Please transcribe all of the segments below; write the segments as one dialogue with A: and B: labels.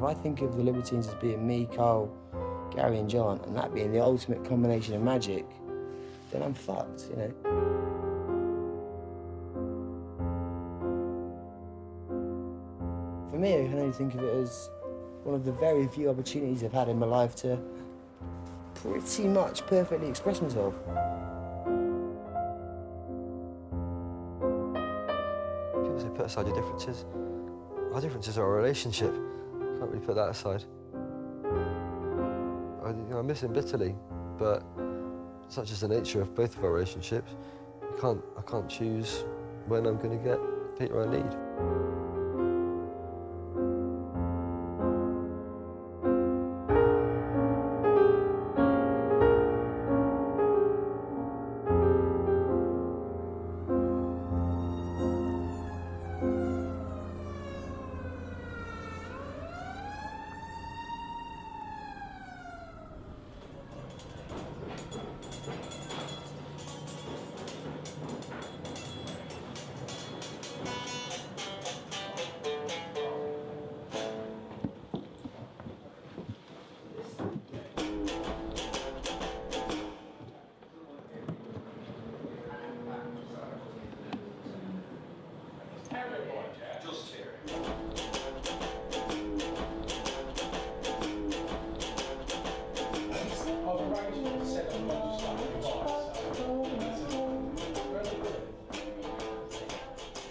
A: I think of the Libertines as being me, Carl, Gary and John, and that being the ultimate combination of magic, then I'm fucked, you know. For me, I can only think of it as one of the very few opportunities I've had in my life to pretty much perfectly express myself.
B: People say put aside your differences. Our differences are our relationship. Can't really put that aside. I miss him bitterly, but such is the nature of both of our relationships. I can't choose when I'm going to get Peter I need.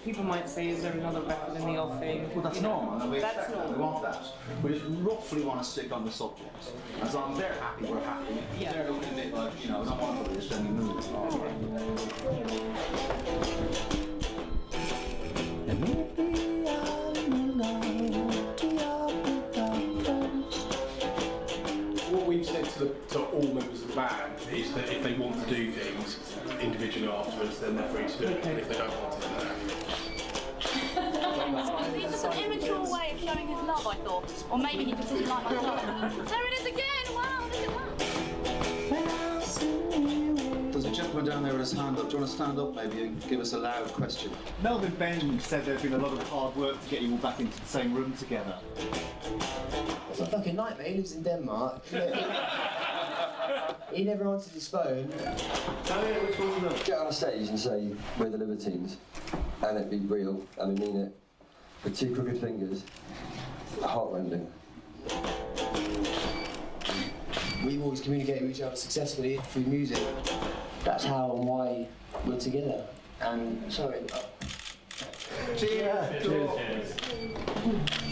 C: People might say, is there another record in the offing?
D: Well, that's normal.
C: That's normal.
D: We want that. We just roughly want to stick on the subject. As long as they're happy, we're happy.
C: Yeah.
D: They're looking a bit like, you know, I don't want to put this any mood.
E: What we've said to all members of the band is that if they want to do things individually afterwards, then they're free to do it. And if they don't want to, then they're happy.
F: It's just an immature way of showing his love, I thought. Or maybe he just doesn't like my stuff. There it is again! Wow, look at that!
D: There's a gentleman down there with his hand up. Do you want to stand up maybe and give us a loud question?
G: Melvin Ben said there's been a lot of hard work to get you all back into the same room together.
A: It's a fucking nightmare. He lives in Denmark. He never answered his phone.
B: Get on a stage and say, we're the Libertines, and it be real, and we mean it, with two crooked fingers, heartrending.
A: We've always communicated with each other successfully through music. That's how and why we're together. And, sorry.
D: Cheers!
B: Cheers.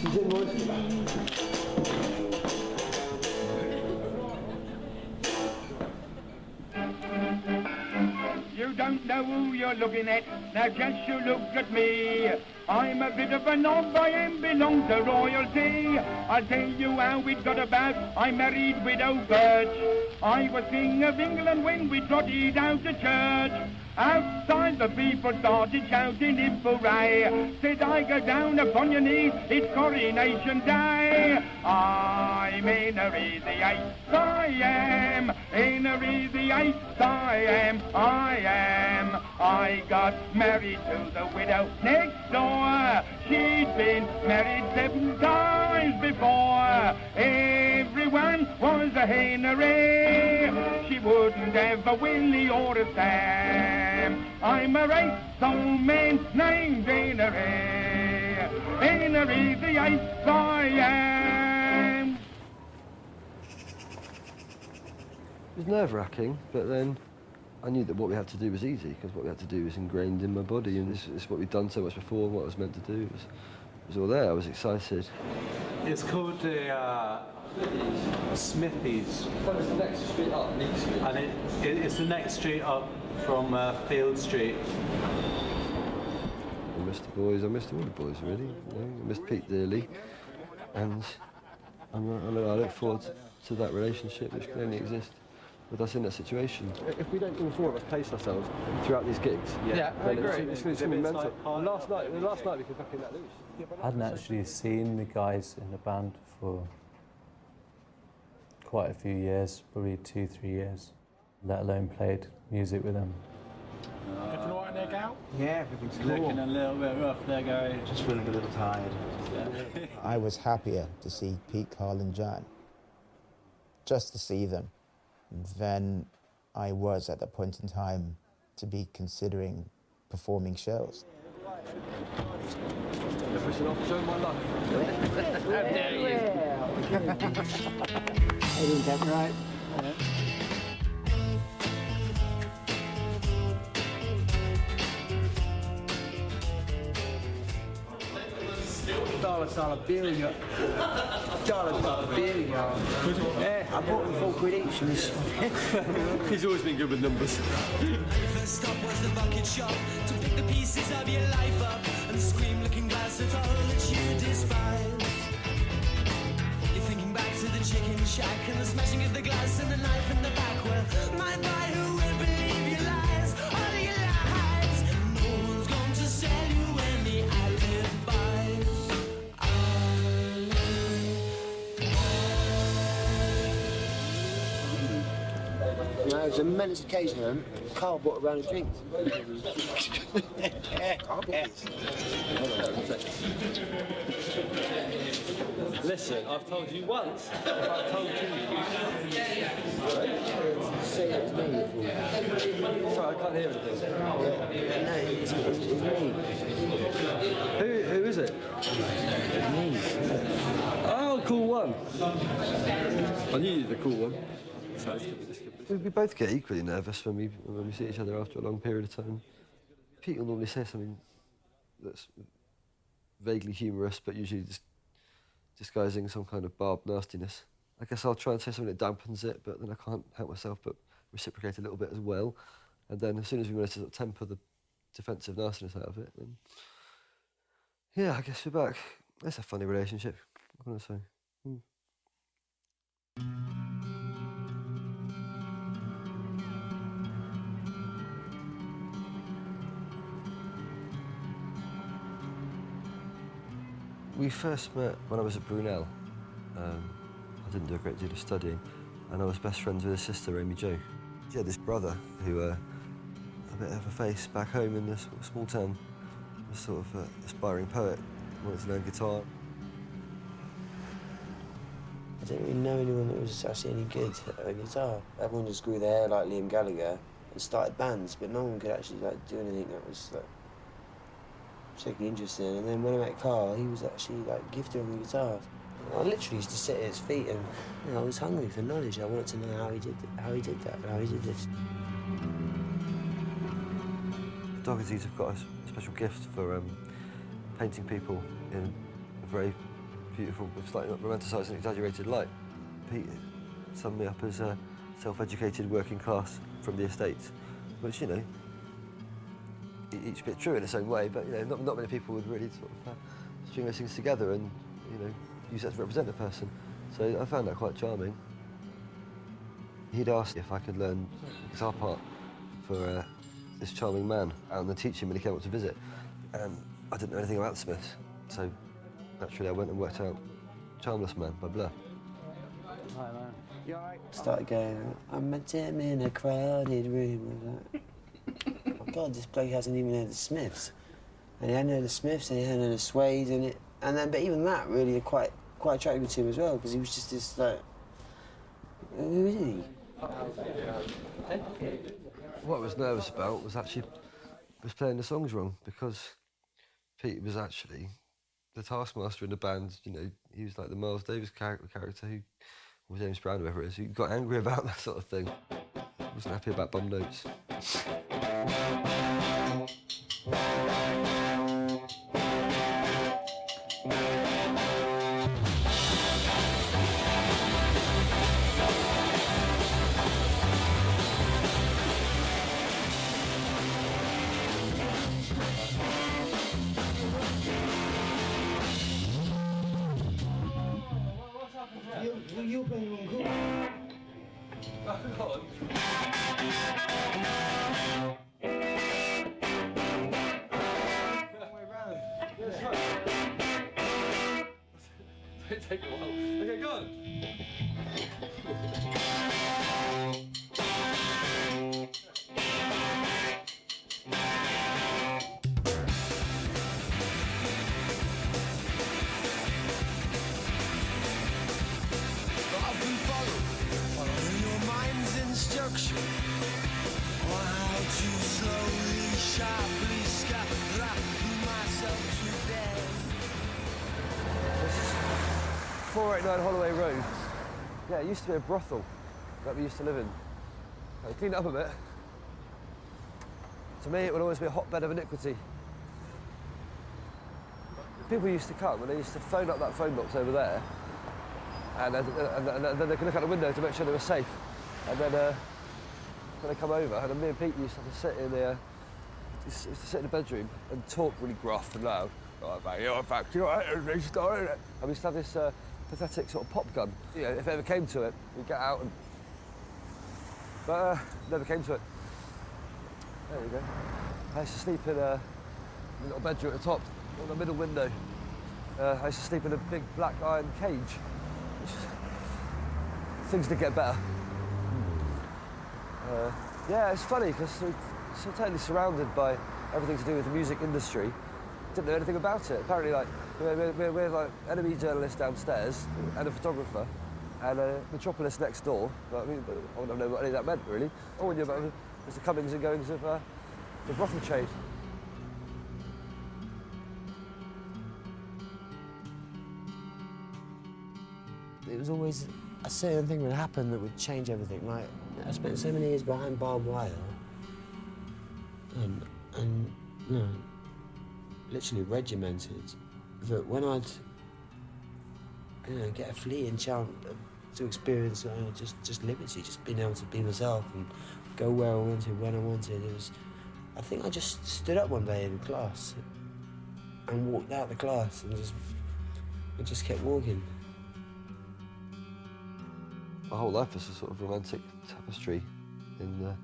B: She's in voice.
H: You don't know who you're looking at, now just you look at me. I'm a bit of a knob, I am belong to royalty. I'll tell you how it got about, I married widow Birch. I was king of England when we trotted out to church. Outside the people started shouting in hooray. Said I go down upon your knees, it's coronation day. I'm Henry the Eighth, I am. Henry the Eighth, I am. I got married to the widow next door. She'd been married 7 times before. Everyone was a Henry. She wouldn't have a Willie or a Sam. I'm a race old man named Henry. Henry the Eighth, I am.
B: It was nerve-wracking, but then I knew that what we had to do was easy, because what we had to do was ingrained in my body, and this is what we'd done so much before, and what I was meant to do was all there. I was excited.
G: It's called a Smithies.
B: That was the next street up, Mead Street.
G: And it's the next street up from Field Street.
B: I missed the boys, I missed all the boys really. You know, I missed Pete dearly, and I look forward to that relationship which can only exist with us in that situation. If we don't, all 4 of us pace ourselves throughout these gigs,
G: Yeah, I agree.
B: It's going to be mental. Last night we could fucking let loose.
I: I hadn't actually seen the guys in the band for quite a few years, probably 2-3 years, let alone played music with them.
E: Everything all right there, Gal?
G: Yeah, everything's
D: Looking a little bit rough there, Gary.
G: Just feeling a little tired.
J: I was happier to see Pete, Carl and Jan, just to see them, than I was at that point in time to be considering performing shows.
B: Everything off, show my luck. How dare you?
J: I didn't get right.
A: Dollar bill, you. Dollar bill, you. Yeah, I bought them for £4 each.
B: He's always been good with numbers.
K: First stop was the bucket shop to pick the pieces of your life up and scream looking glass at all that you despise. You're thinking back to the chicken shack and the smashing of the glass and the knife in the back. Well, my boy, who will believe your lies? All your lies. No one's going to sell you when the eyelid buys.
A: You know, it was an immense occasion. Carl bought a round of drinks.
B: Listen, I've told you once. If I've told you.
A: Say it to me.
B: Sorry, I can't hear anything.
A: No, it's me.
B: Who is it?
A: Me.
B: Oh, cool one. I knew you were the cool one. So we both get equally nervous when we see each other after a long period of time. Pete will normally say something that's vaguely humorous, but usually just disguising some kind of barbed nastiness. I guess I'll try and say something that dampens it, but then I can't help myself but reciprocate a little bit as well. And then as soon as we manage to sort of temper the defensive nastiness out of it, then yeah, I guess we're back. It's a funny relationship, what can I say? We first met when I was at Brunel. I didn't do a great deal of studying, and I was best friends with his sister, Amy Jo. She had this brother who, a bit of a face back home in this small town, was sort of aspiring poet, wanted to learn guitar.
A: I didn't really know anyone that was actually any good at a guitar. Everyone just grew their hair like Liam Gallagher and started bands, but no one could actually do anything that was particularly interesting. And then when I met Carl, he was actually gifted on the guitar. I literally used to sit at his feet, and I was hungry for knowledge. I wanted to know how he did that, how he did this.
B: The Doughertys have got a special gift for painting people in a very beautiful, slightly romanticised and exaggerated light. Pete summed me up as a self-educated working class from the estates, which, you know, each a bit true in its own way, but, you know, not many people would really sort of string those things together and, you know, use that to represent a person. So I found that quite charming. He'd asked if I could learn guitar part for this charming man and then teach him when he came up to visit. And I didn't know anything about the Smiths, so naturally I went and worked out Charmless Man by Blur.
G: Hi, man. You all right?
A: Started going, I'm a Tim in a crowded room. I was like, oh God, this bloke hasn't even heard the Smiths. And he hadn't heard the Smiths, and he hadn't heard the Suede, but even that really quite attracted me to him as well, because he was just this, who is he?
B: What I was nervous about was playing the songs wrong, because Pete was actually the taskmaster in the band. You know, he was like the Miles Davis character who, or James Brown, whoever it is, who got angry about that sort of thing. Wasn't happy about bum notes.
A: You're playing wrong chord.
B: Take a while. Okay, go on. 489 Holloway Road. Yeah, it used to be a brothel that we used to live in. I cleaned it up a bit. To me, it would always be a hotbed of iniquity. People used to come and they used to phone up that phone box over there, and then they could look out the window to make sure they were safe. And then when they come over, and me and Pete used to have to sit in the bedroom and talk really gruff and loud. And we used to have this pathetic sort of pop gun. You know, if it ever came to it, we'd get out and. But never came to it. There you go. I used to sleep in a little bedroom at the top, on the middle window. I used to sleep in a big black iron cage. Things did get better. Yeah, it's funny because we're so totally surrounded by everything to do with the music industry. Didn't know anything about it. Apparently, like we're like enemy journalists downstairs and a photographer, and a metropolis next door. But I mean, I wouldn't know what any of that meant really. All we knew about was the comings and goings of the brothel trade.
A: It was always a certain thing would happen that would change everything. Like, I spent so many years behind barbed wire, and you know, literally regimented, that when I'd, you know, get a fleeting chance to experience just liberty, just being able to be myself and go where I wanted, when I wanted, it was, I think I just stood up one day in class and walked out the class and just kept walking.
B: My whole life was a sort of romantic tapestry in the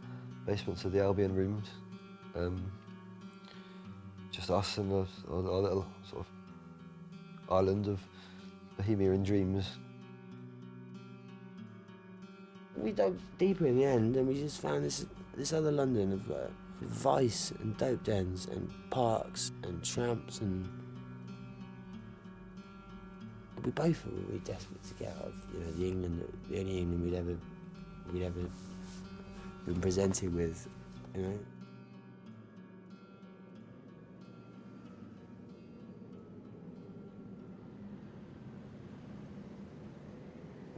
B: basements of the Albion rooms. Just us and our little sort of island of Bohemian dreams.
A: We dug deeper in the end, and we just found this other London of vice and dope dens and parks and tramps, and we both were really desperate to get out of, you know, the only England we'd ever been presented with, you know.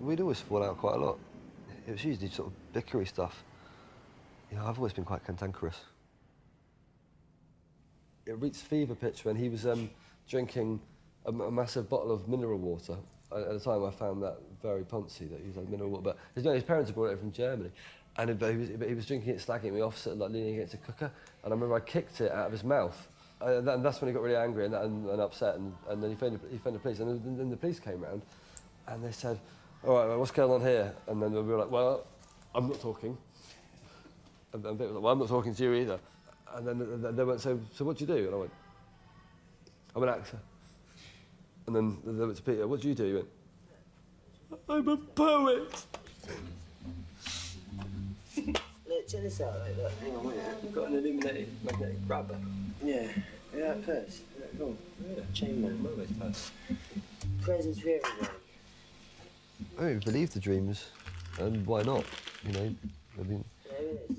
B: We'd always fall out quite a lot. It was usually sort of bickery stuff. You know, I've always been quite cantankerous. It reached fever pitch when he was drinking a massive bottle of mineral water. At the time, I found that very poncy that he was like mineral water. But his parents had brought it from Germany, and he was drinking it, slagging me off, sort of like leaning against a cooker. And I remember I kicked it out of his mouth, and that's when he got really angry and upset. And then he phoned the police, and then the police came round, and they said, "All right, well, what's going on here?" And then we were like, "Well, I'm not talking." And they were like, "Well, I'm not talking to you either." And then they went, "So what do you do?" And I went, "I'm an actor." And then they went to Peter, "What do you do?" He went, "I'm a poet."
A: Check this out, like that. Hang on, wait.
B: You've got an illuminated magnetic grabber.
A: Yeah, that first. Cool.
B: Yeah.
A: Chainman. Presents for everyone.
B: I don't believe the dreams, and why not? You know, I mean,
A: There it is.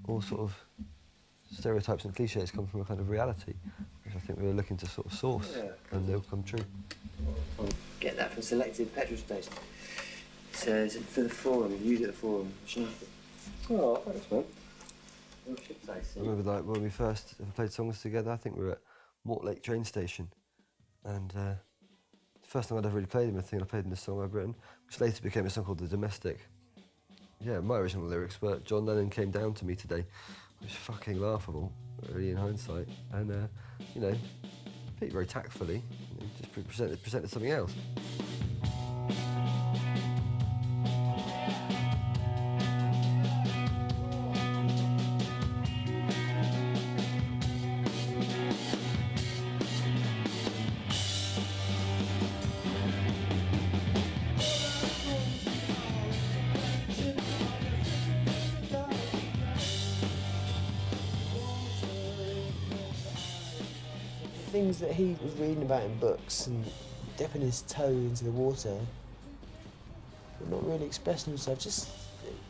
B: all sort of stereotypes and cliches come from a kind of reality, which I think we were looking to sort of source, and they'll come true.
A: I'll get that from selected petrol stations. So it's for the forum, use it at the forum. Oh, thanks, man.
B: I remember like when we first played songs together, I think we were at Mortlake train station, and the first time I'd ever really played him, I think I played him this song I've written, which later became a song called The Domestic. Yeah, my original lyrics were, "John Lennon came down to me today," which is fucking laughable, really, in hindsight. And, you know, Pete very tactfully just presented something else.
A: Things that he was reading about in books and dipping his toe into the water, but not really expressing himself. Just,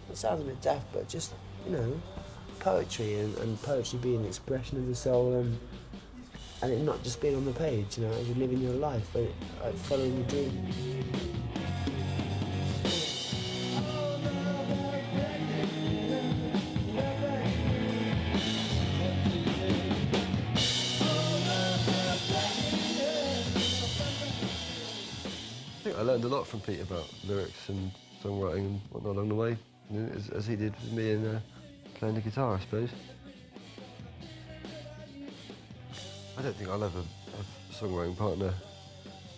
A: it sounds a bit daft, but just, you know, poetry and poetry being an expression of the soul, and and it not just being on the page, you know, as you're living your life, but like following your dream.
B: I think I learned a lot from Pete about lyrics and songwriting and whatnot along the way, you know, as he did with me and playing the guitar, I suppose. I don't think I'll ever have a songwriting partner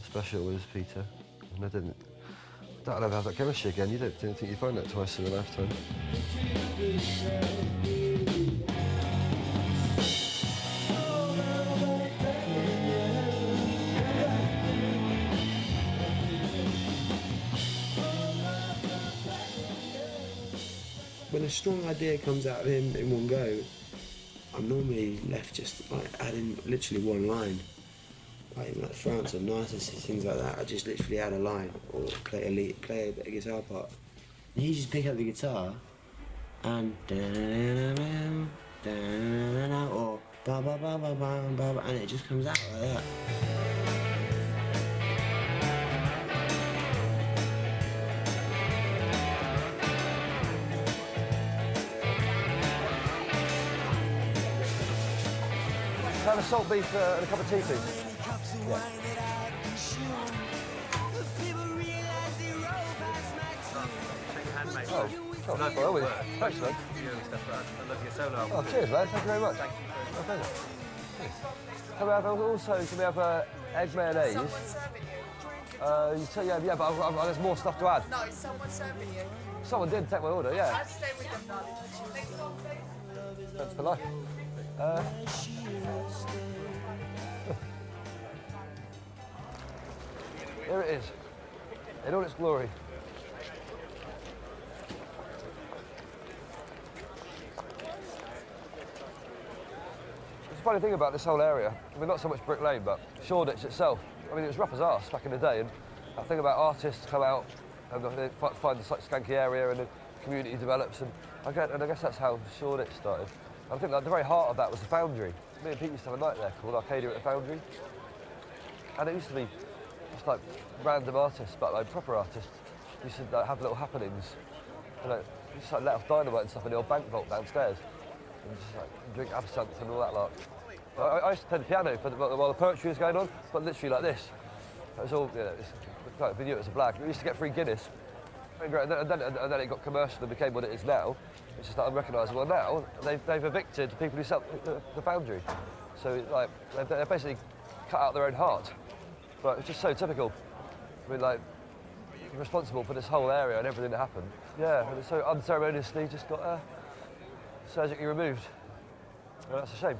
B: special as Peter, and I don't I'll ever have that chemistry again. You don't think you find that twice in a lifetime.
A: When a strong idea comes out of him in one go, I'm normally left just like adding literally one line. Like France or Narcissus, things like that. I just literally add a line or play a bit of guitar part. And he just pick up the guitar and or ba ba ba ba ba ba, and it just comes out like that.
B: Have a salt beef and a cup of tea, please. Yeah. Oh, no problem. Thanks, man.
L: I love your solo.
B: Oh, cheers, man. Thank you very much. Thank you very much. Can we have egg mayonnaise? Yeah, but there's more stuff to add.
M: No, is someone serving you?
B: Someone did take my order, yeah.
M: I'd stay with them, darling. Next one, please.
B: Thanks for life. Here it is, in all its glory. It's a funny thing about this whole area. I mean, not so much Brick Lane, but Shoreditch itself. I mean, it was rough as arse back in the day, and I think about artists come out and they find the skanky area and the community develops, and I guess that's how Shoreditch started. And I think at the very heart of that was the Foundry. Me and Pete used to have a night there called Arcadia at the Foundry, and it used to be just like random artists, but like proper artists. Used to like, have little happenings, you know, just like let off dynamite and stuff in the old bank vault downstairs, and just like drink absinthe and all that lot. I used to play the piano while the poetry was going on, but literally like this. It was all, you know, we knew it was a blag. We used to get free Guinness, and then it got commercial and became what it is now. It's just like unrecognisable. Now they've evicted the people who sell the Foundry, so like they basically cut out their own heart. But it's just so typical. I mean, like, responsible for this whole area and everything that happened. Yeah, and it's so unceremoniously just got surgically removed. Well, that's a shame.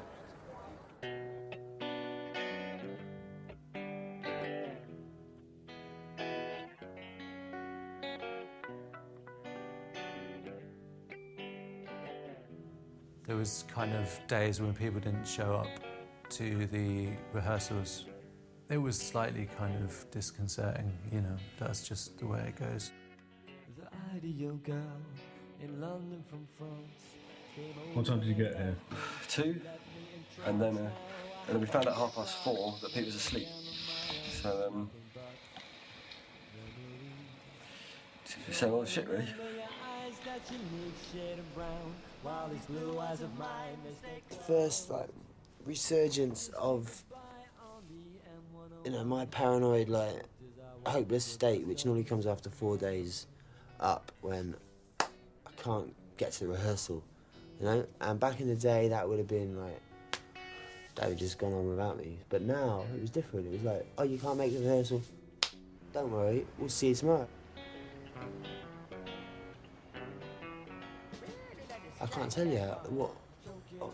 I: There was kind of days when people didn't show up to the rehearsals. It was slightly kind of disconcerting, you know, that's just the way it goes.
K: The ideal girl in London from France.
E: What time did you get here?
B: 2, and then we found out 4:30 that Pete was asleep. So same old shit, really.
A: The first like resurgence of, you know, my paranoid, like, hopeless state, which normally comes after 4 days up when I can't get to the rehearsal, you know? And back in the day, that would have been like, that would have just gone on without me. But now, it was different. It was like, oh, you can't make the rehearsal? Don't worry, we'll see you tomorrow. I can't tell you what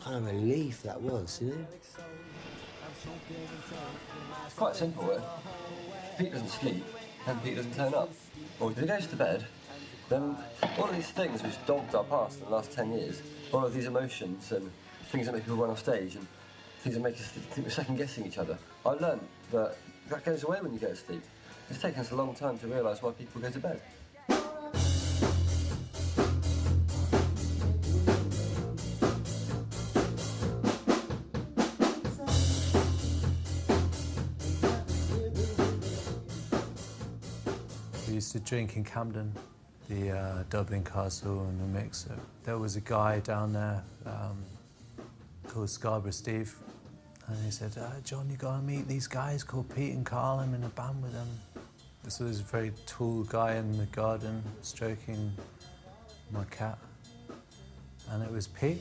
A: kind of relief that was, you know?
B: It's quite simple. If Pete doesn't sleep, then Pete doesn't turn up. Or if he goes to bed, then all of these things which dogged our past in the last 10 years, all of these emotions and things that make people run off stage and things that make us think we're second-guessing each other, I learned that that goes away when you go to sleep. It's taken us a long time to realise why people go to bed.
I: used to drink in Camden, the Dublin Castle and the Mixer. There was a guy down there called Scarborough Steve, and he said, John, you gotta meet these guys called Pete and Carl, I'm in a band with them. This was a very tall guy in the garden stroking my cat, and it was Pete.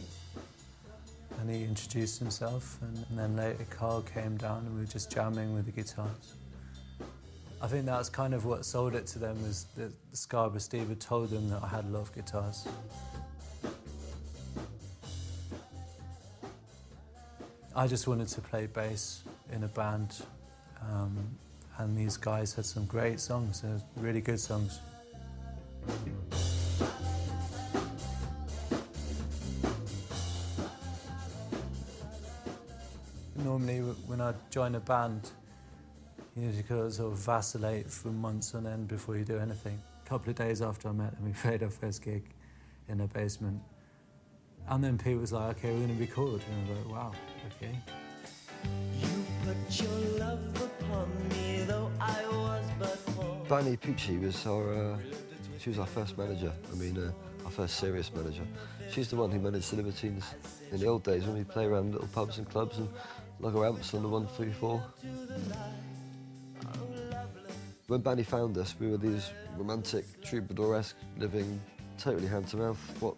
I: And he introduced himself, and then later Carl came down and we were just jamming with the guitars. I think that's kind of what sold it to them, was that Scarborough Steve had told them that I had a lot of guitars. I just wanted to play bass in a band, and these guys had some great songs, really good songs. Normally, when I join a band, you sort of vacillate for months on end before you do anything. A couple of days after I met them, we played our first gig in a basement. And then Pete was like, okay, we're going to record. And I was like, wow, okay.
K: You put your love upon me, though I was but poor.
B: Bunny Pucci was she was our first manager. I mean, our first serious manager. She's the one who managed The Libertines in the old days when we'd play around little pubs and clubs and lug our amps on the 134. When Banny found us, we were these romantic, troubadour-esque, living totally hand-to-mouth. We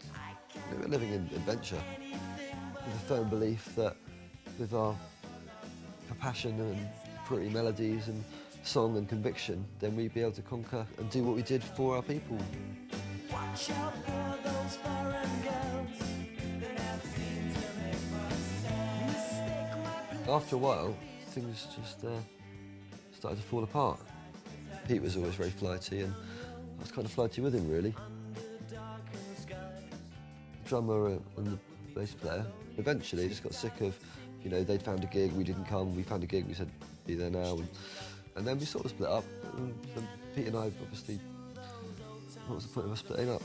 B: were living in adventure, with a firm belief that with our passion and pretty melodies and song and conviction, then we'd be able to conquer and do what we did for our people.
K: Watch out for those foreign girls. They never seem to make mistakes.
B: After a while, things just started to fall apart. Pete was always very flighty, and I was kind of flighty with him, really. The drummer and the bass player eventually just got sick of, you know, they'd found a gig, we didn't come, we found a gig, we said, be there now. And then we sort of split up. And Pete and I, obviously, what was the point of us splitting up?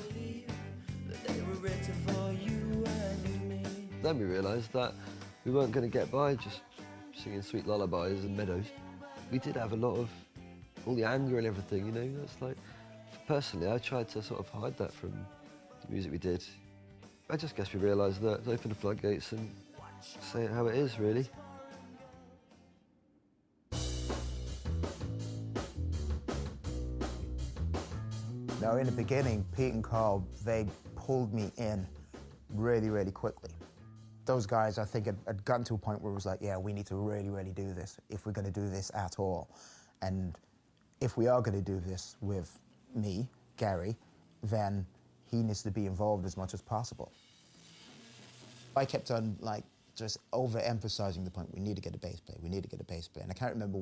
B: Then we realised that we weren't going to get by just singing sweet lullabies and meadows. We did have a lot of all the anger and everything, you know. That's like, personally, I tried to sort of hide that from the music we did. I just guess we realised that, open the floodgates and say it how it is, really.
J: Now, in the beginning, Pete and Carl, they pulled me in really, really quickly. Those guys, I think, had gotten to a point where it was like, yeah, we need to really, really do this if we're going to do this at all. And if we are going to do this with me, Gary, then he needs to be involved as much as possible. I kept on, like, just overemphasizing the point, we need to get a bass player, we need to get a bass player. And I can't remember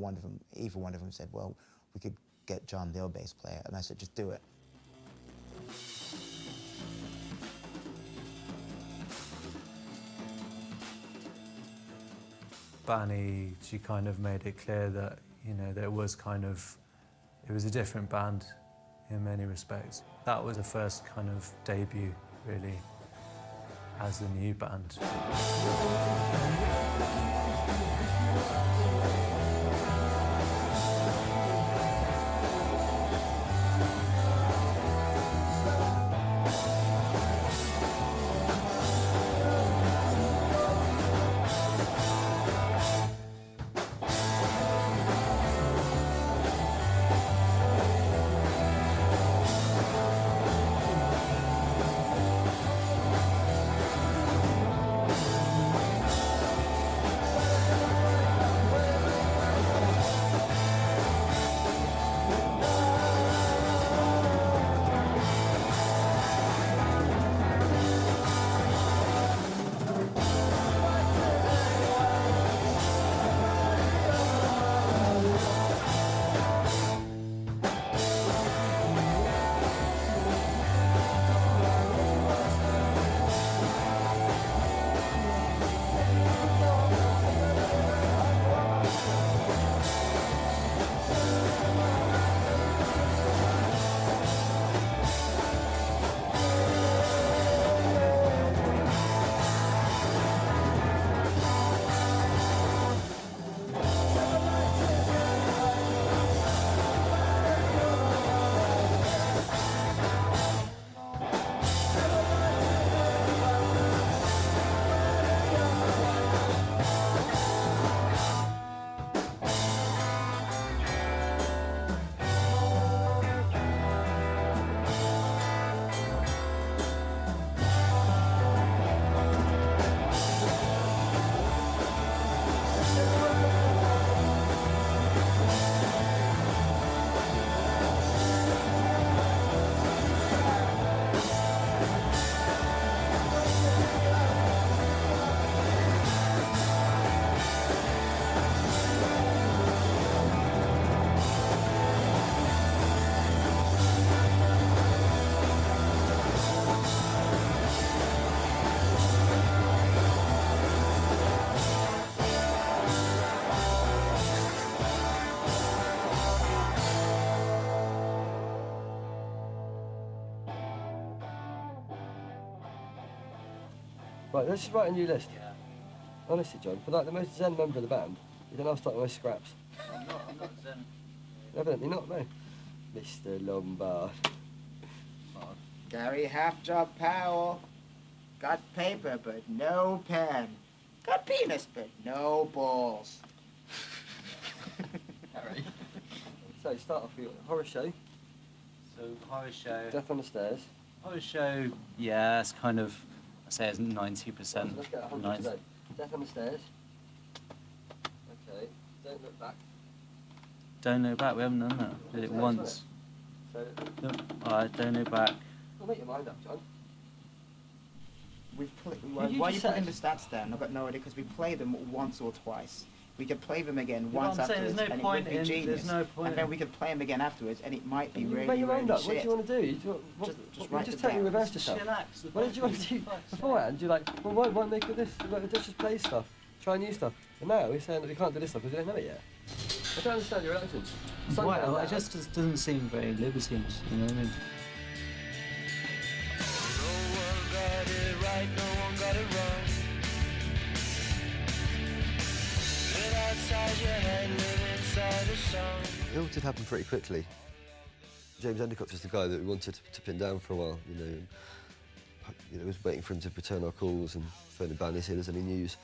J: either one of them said, well, we could get John Dale bass player. And I said, just do it.
I: Banny, she kind of made it clear that, you know, that it was a different band in many respects. That was the first kind of debut, really, as the new band.
B: Right, let's just write a new list. Honestly, John, for like the most zen member of the band, you don't have to start the most scraps.
L: I'm not zen.
B: Evidently not, no. Mr. Lombard.
J: Gary Half-Job Powell. Got paper, but no pen. Got penis, but no balls.
L: Harry.
B: So, start off with your horror show.
L: So, horror show.
B: Death on the Stairs.
L: Horror show, yeah, it's kind of, I say it's 90%.
B: So let's get 100 today. Death on the Stairs. Okay. Don't Look Back.
L: Don't Look Back, we haven't done that. Did it once.
B: So,
L: Alright, Don't Look Back.
B: well, make your mind up, John.
J: Why are you putting the stats down? I've got no idea, because we play them once or twice. We could play them again once afterwards,
L: there's no
J: and
L: point
J: it would be genius.
L: There's no point
J: and then we could play them again afterwards, and it might be really,
B: make your mind
J: really
B: up. What do you want to do?
J: Just write it
B: totally
J: down.
B: reversed yourself.
L: Chillax.
B: What did you want to do beforehand? You're like, well, why make it this? Let's just play stuff, try new stuff. And now we're saying that we can't do this stuff because we don't know it yet. I don't understand your reactions.
L: Well, it just doesn't seem very libertine, you know what I mean?
K: No one got it right, no one got it wrong. Live outside your head, live inside a song.
B: It all did happen pretty quickly. James Endicott was the guy that we wanted to pin down for a while, you know. And, was waiting for him to return our calls and phone the band if there's any news.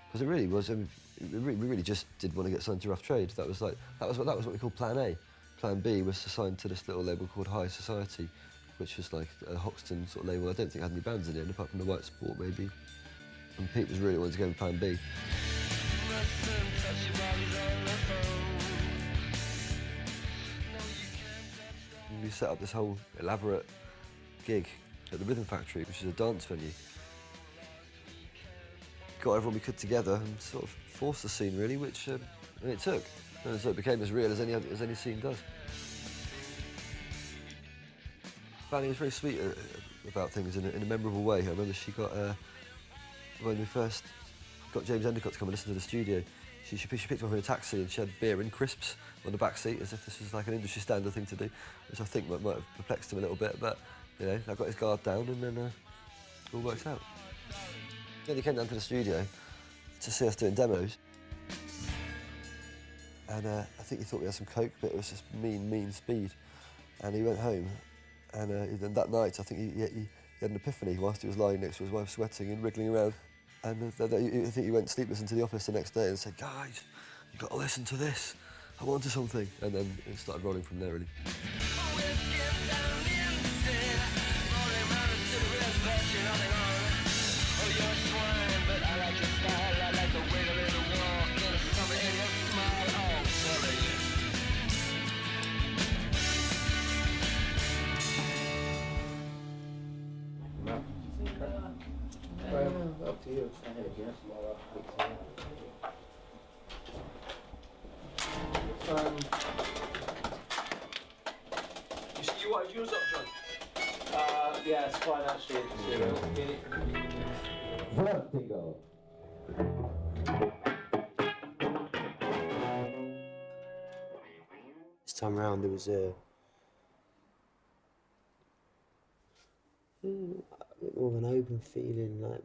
B: Because it really was, we really just did want to get signed to Rough Trade. That was what we called Plan A. Plan B was to sign to this little label called High Society, which was like a Hoxton sort of label. I don't think it had any bands in it, apart from the White Sport maybe. And Pete was really wanting to go with Plan B. We set up this whole elaborate gig at the Rhythm Factory, which is a dance venue. Got everyone we could together and sort of forced the scene really, which and it took. And so it became as real as any scene does. Fanny was very sweet about things in a memorable way. I remember she got when we first got James Endicott to come and listen to the studio. She picked him up in a taxi and she had beer and crisps on the back seat, as if this was like an industry standard thing to do, which I think might have perplexed him a little bit. But you know, I got his guard down, and then it all works out. Then he came down to the studio to see us doing demos, and I think he thought we had some coke, but it was just mean speed. And he went home, and then that night I think he had an epiphany whilst he was lying next to his wife, sweating and wriggling around. And I think he went sleepless into the office the next day and said, "Guys, you've got to listen to this. I'm onto something." And then it started rolling from there, really.
A: Up to you.
B: You wanted yours up, John?
I: Yeah, it's fine actually.
A: Vertigo. This time around there was a bit more of an open feeling, like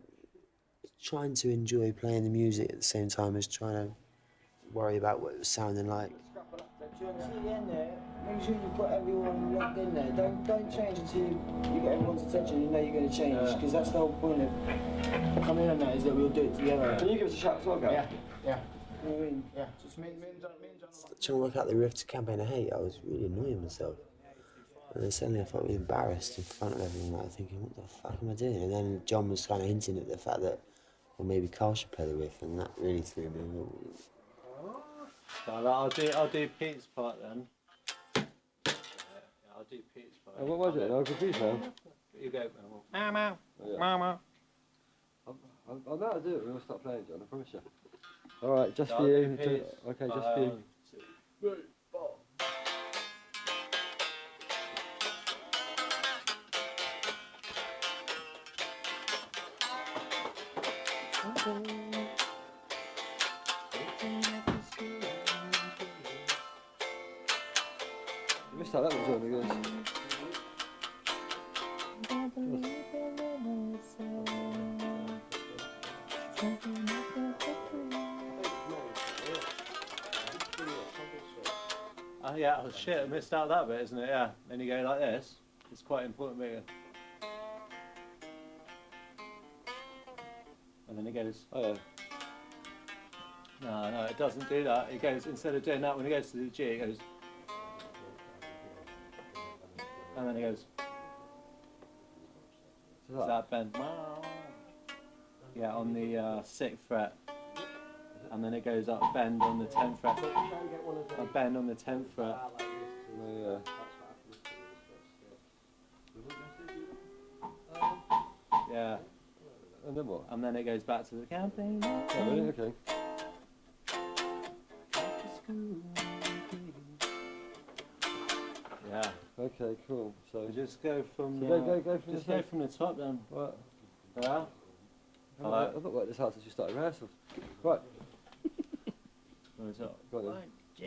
A: trying to enjoy playing the music at the same time as trying to worry about what it was sounding like.
N: Until the end there, make sure you put everyone locked in there. Don't change until you get everyone's attention. You know you're going to change, because that's the whole point of coming in on that, is that we'll do it together.
B: Can you give us a shout as well, guys?
N: Yeah. You know what I mean? Yeah. Just me and John.
A: Trying to work out the riff to Campaign of Hate, I was really annoying myself. And then suddenly I felt really embarrassed in front of everyone, like thinking, what the fuck am I doing? And then John was kind of hinting at the fact that, well, maybe Carl should play the riff, and that really threw me.
I: I'll do Pete's part then. Yeah, I'll do Pete's part.
B: What was it? I was confused now.
I: You go,
N: Mama.
B: Yeah.
N: Mama.
B: I'll know how to do it when we start playing, John, I promise you. All right, just
I: I'll
B: for you.
I: do Pete's.
B: Okay, just for you. You missed out that one, John, I guess.
I: Yeah, oh shit, I missed out that bit, isn't it? Yeah. Then you go like this. It's quite important bit. And then it goes.
B: Oh yeah.
I: No, it doesn't do that. It goes, instead of doing that, when it goes to the G, it goes. And then it goes. Does that bend? Yeah, on the 6th fret. And then it goes up, bend on the 10th fret. A bend on the 10th fret.
B: Oh, yeah.
I: Yeah.
B: And then what?
I: And then it goes back to the campaign.
B: Oh, really? Okay.
I: Yeah.
B: Okay, cool. So
I: we just go from
B: go
I: from the top then.
B: What?
I: Yeah.
B: I've not worked this out since you started rehearsals. Right.
I: From the top.
B: Go on then.
F: 1, 2,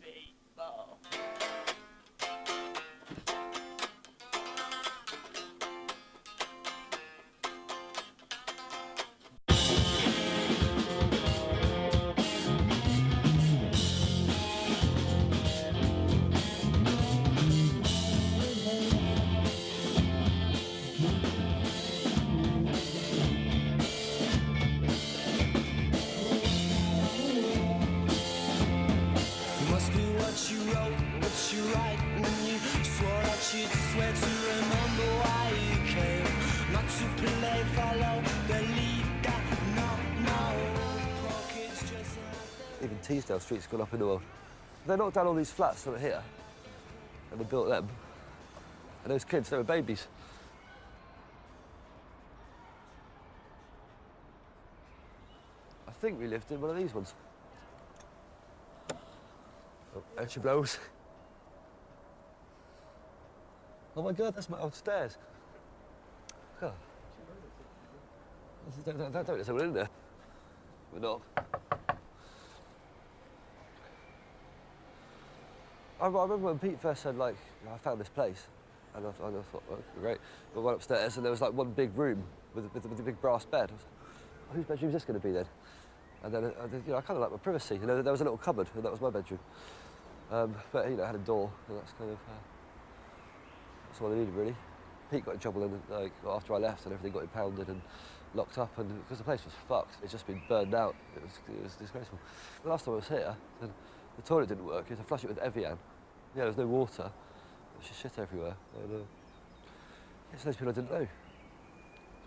F: 3, 4.
K: Must be what you wrote, what you write, and you swore that you'd swear to remember why you came. Not to play, follow the leader, no. Pockets dressing like
B: Even Teesdale Street's gone up in the world. They knocked down all these flats that were here, and they built them. And those kids, they were babies. I think we lived in one of these ones. Oh, and she blows. Oh my God, that's my old stairs. God. Don't let someone in there. We're not. I remember when Pete first said, like, I found this place, and I thought, well, great. We went upstairs, and there was like one big room with a big brass bed. I was like, whose bedroom is this going to be then? And then, I kind of like my privacy. There was a little cupboard, and that was my bedroom. But it had a door, and that's kind of that's all I needed really. Pete got in trouble, and after I left, and everything got impounded and locked up, and because the place was fucked, it's just been burned out. It was disgraceful. The last time I was here, the toilet didn't work. You had to flush it with Evian. Yeah, there was no water. There was just shit everywhere. And, it's those people I didn't know.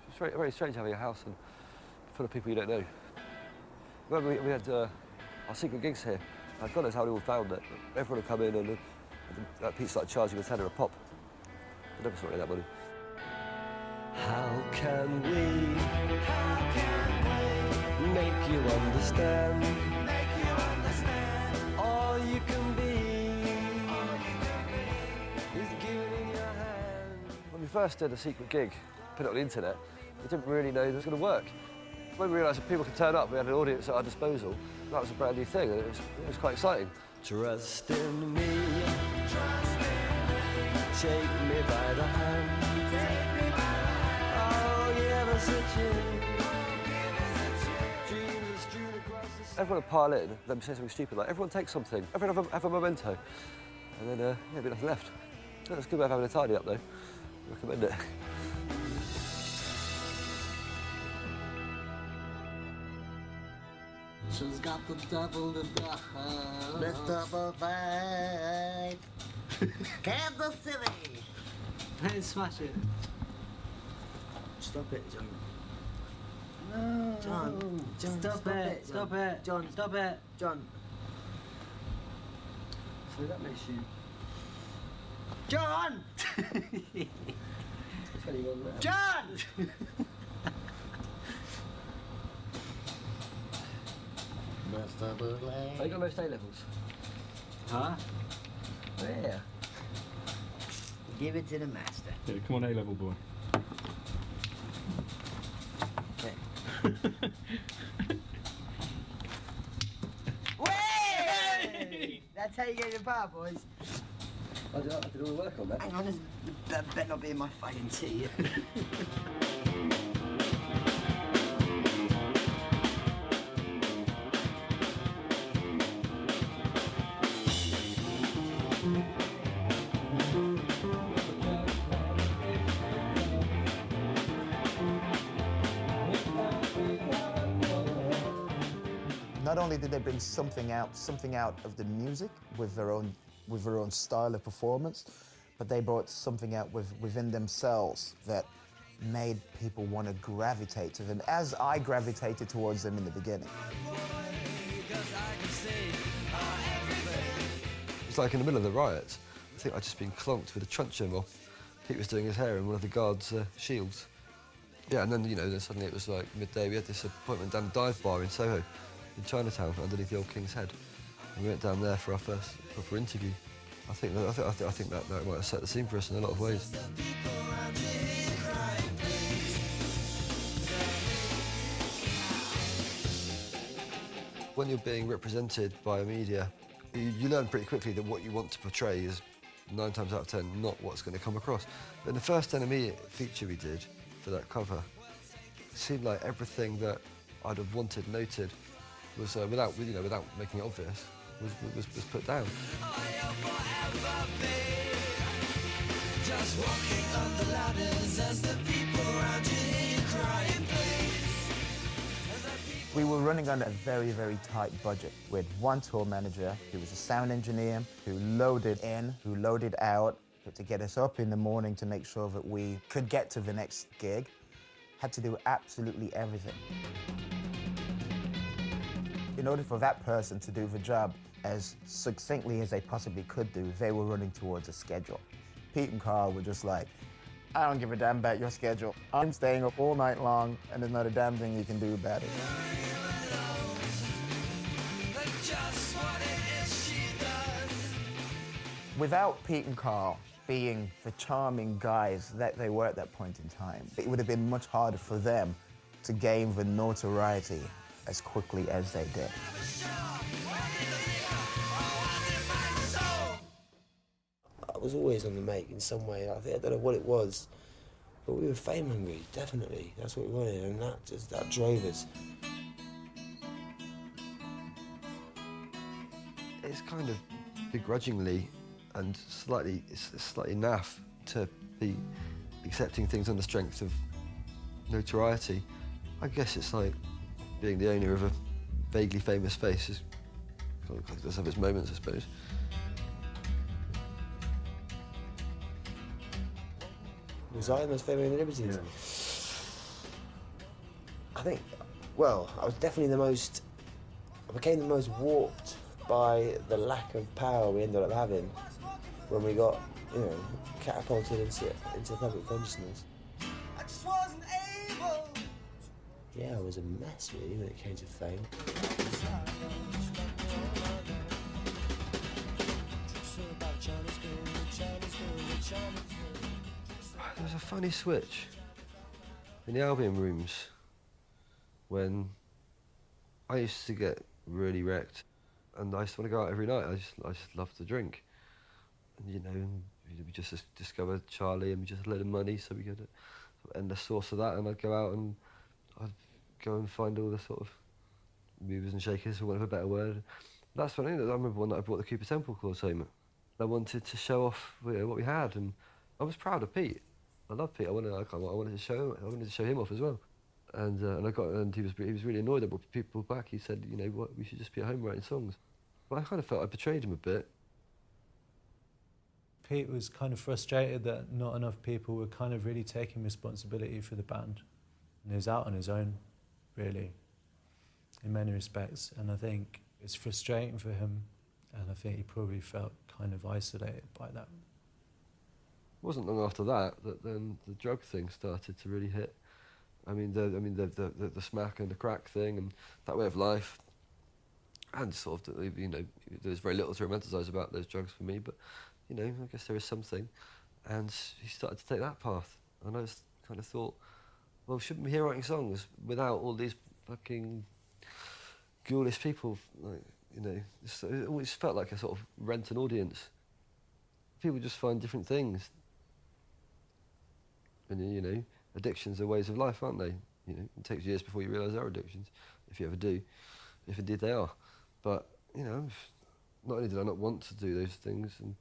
B: It's very strange having a house full of people you don't know. Remember, we had our secret gigs here. God knows how we all found it. Everyone would come in and Pete started charging a tenner a pop. I never saw any of that money. How can we make you understand? All you can be is given in your hand. When we first did a secret gig, put it on the internet, we didn't really know it was going to work. When we realised that people could turn up, we had an audience at our disposal. That was a brand new thing, and it was quite exciting. Trust in me. Take me by the hand. Oh, yeah, that's it. Everyone would pile in, then say something stupid like, everyone take something, everyone have a memento. And then, there'd be nothing left. That's a good way of having a tidy up, though. Recommend it.
K: She's got the double vibe. The double vibe. Kansas City.
N: Hey, smash it. Stop it, John. No. John, stop it. Stop it. John, stop it. John. So that makes you... John! John!
B: Have you got most A-levels?
N: Huh?
B: Where?
N: Give it to the master.
O: Yeah, come on, A-level boy.
N: Okay. Way! That's how you get your power, boys.
B: I did all the work on that.
N: Hang on, that better not be in my fucking tea.
J: Not only did they bring something out of the music with their own style of performance, but they brought something out within themselves that made people want to gravitate to them, as I gravitated towards them in the beginning.
B: It's like in the middle of the riots, I think I'd just been clonked with a truncheon while Pete was doing his hair in one of the guards' shields. Yeah, and then, then suddenly it was like midday. We had this appointment down the dive bar in Soho, in Chinatown, underneath the old King's Head. And we went down there for our first proper interview. I think that might have set the scene for us in a lot of ways. When you're being represented by a media, you learn pretty quickly that what you want to portray is 9 times out of 10 not what's going to come across. But in the first NME feature we did for that cover, it seemed like everything that I'd have wanted noted was, without making it obvious, was put down.
K: Just walking up the ladders as the people around you hear you crying, please.
J: We were running on a very, very tight budget with one tour manager who was a sound engineer, who loaded in, who loaded out, to get us up in the morning to make sure that we could get to the next gig. Had to do absolutely everything. In order for that person to do the job as succinctly as they possibly could do, they were running towards a schedule. Pete and Carl were just like, I don't give a damn about your schedule. I'm staying up all night long, and there's not a damn thing you can do about it. Without Pete and Carl being the charming guys that they were at that point in time, it would have been much harder for them to gain the notoriety as quickly as they did.
A: I was always on the make in some way. I don't know what it was, but we were fame hungry, definitely. That's what we wanted, and that drove us.
B: It's kind of begrudgingly and slightly naff to be accepting things on the strength of notoriety. I guess it's like being the owner of a vaguely famous face. It does have its moments, I suppose.
A: Was I the most famous in the Libertines? Yeah. I think, well, I was definitely I became the most warped by the lack of power we ended up having when we got, catapulted into public consciousness.
K: I just wasn't able.
A: Yeah, I was a mess, really, when it came to fame.
B: There was a funny switch in the album rooms when I used to get really wrecked, and I used to want to go out every night. I just loved to drink, and we just discovered Charlie, and we just had a load of money, so we got an endless source of that. And I'd go out and I'd go and find all the sort of movers and shakers, for want of a better word. That's funny. I remember one night I brought the Cooper Temple Clause home. I wanted to show off what we had, and I was proud of Pete. I love Pete. I wanted to show him off as well. And he was really annoyed. I brought people back. He said, what, we should just be at home writing songs. But I kind of felt I betrayed him a bit.
I: Pete was kind of frustrated that not enough people were kind of really taking responsibility for the band. And he was out on his own, really, in many respects. And I think it's frustrating for him, and I think he probably felt kind of isolated by that.
B: It wasn't long after that then the drug thing started to really hit. The smack and the crack thing and that way of life, and sort of there's very little to romanticise about those drugs for me, but I guess there is something, and he started to take that path, and I just kind of thought, well, shouldn't we be here writing songs without all these fucking ghoulish people? It always felt like a sort of rent an audience. People just find different things. And, addictions are ways of life, aren't they? It takes years before you realise they are addictions, if you ever do, if indeed they are. But, not only did I not want to do those things, and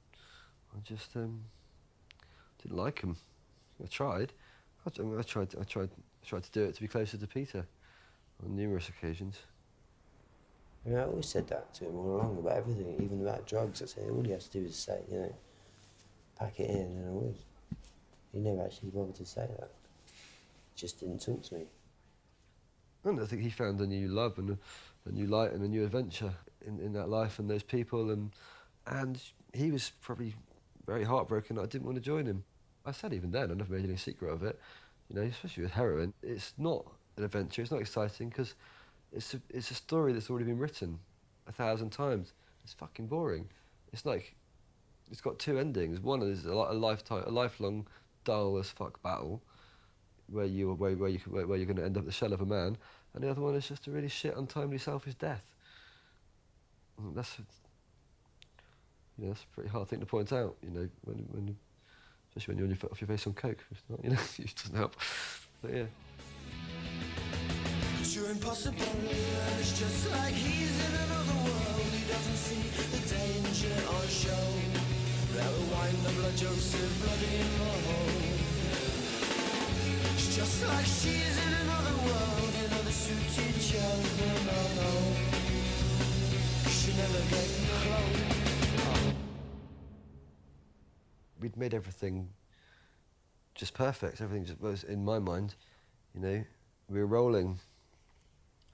B: I just didn't like them. I tried. I tried to do it to be closer to Peter on numerous occasions.
A: I mean, I always said that to him all along about everything, even about drugs. I said all he has to do is say, you know, pack it in, and I would. He never actually bothered to say that. He just didn't talk to me.
B: And I think he found a new love and a new light and a new adventure in that life and those people, and he was probably very heartbroken that I didn't want to join him. I said even then, I never made any secret of it, you know, especially with heroin. It's not an adventure, it's not exciting, because it's a story that's already been written 1,000 times. It's fucking boring. It's like, it's got two endings. One is a lifelong dull as fuck battle, where you're going to end up the shell of a man, and the other one is just a really shit, untimely, selfish death. And that's a pretty hard thing to point out, you know, when especially when you're off your face on coke. It's not, you know, it doesn't help. But yeah.
K: You're impossible, and it's just like he's in another world. He doesn't see the danger on show. That rewind the blood jokes of bloody in the hole. It's just like she's in another world, you know, the suited children, oh no. She never get close.
B: We'd made everything just perfect. Everything just was, in my mind, you know, we were rolling,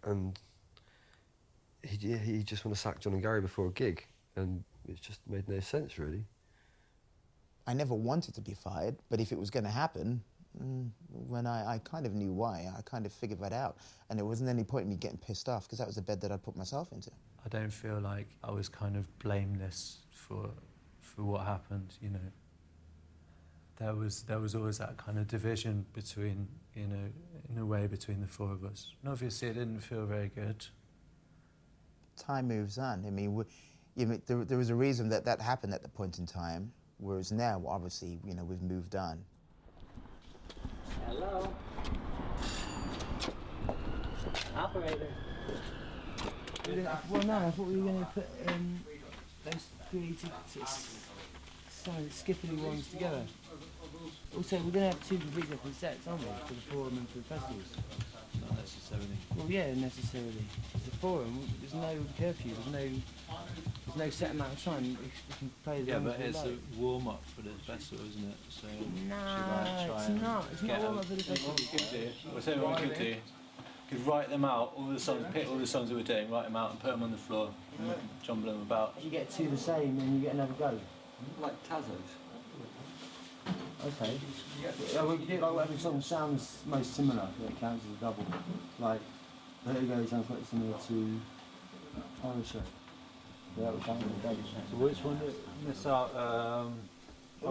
B: and he just wanted to sack John and Gary before a gig, and it just made no sense, really.
J: I never wanted to be fired, but if it was going to happen, when I kind of knew why, I kind of figured that out, and there wasn't any point in me getting pissed off, because that was the bed that I put myself into.
I: I don't feel like I was kind of blameless for what happened, you know. There was always that kind of division between, you know, in a way, between the four of us. And obviously it didn't feel very good.
J: Time moves on. I mean, there was a reason that happened at the point in time, whereas now, obviously, you know, we've moved on.
N: Hello? Operator. Well, no, I thought we were going to put those 3 tickets, skippily ones together. Also, we're going to have 2 completely different sets, aren't we? For the forum and for the festivals.
I: Not necessarily.
N: Well, yeah, necessarily. The forum, there's no curfew, there's no set amount of time. We can play the
I: but it's a warm-up for the festival, isn't it? So
N: no, it's not. It's not a warm-up for the festival.
I: We'll tell you what we could do. We could write them out, all the songs, pick all the songs that we're doing, write them out and put them on the floor and jumble them about.
N: You get 2 the same and you get another go.
B: Like Tazos.
N: Okay. Yeah, we do it like whatever song sounds most similar, that counts as a double. Like, There You Go sounds quite similar to Horror Show. Yeah, that would count as a double.
I: So which one did miss out of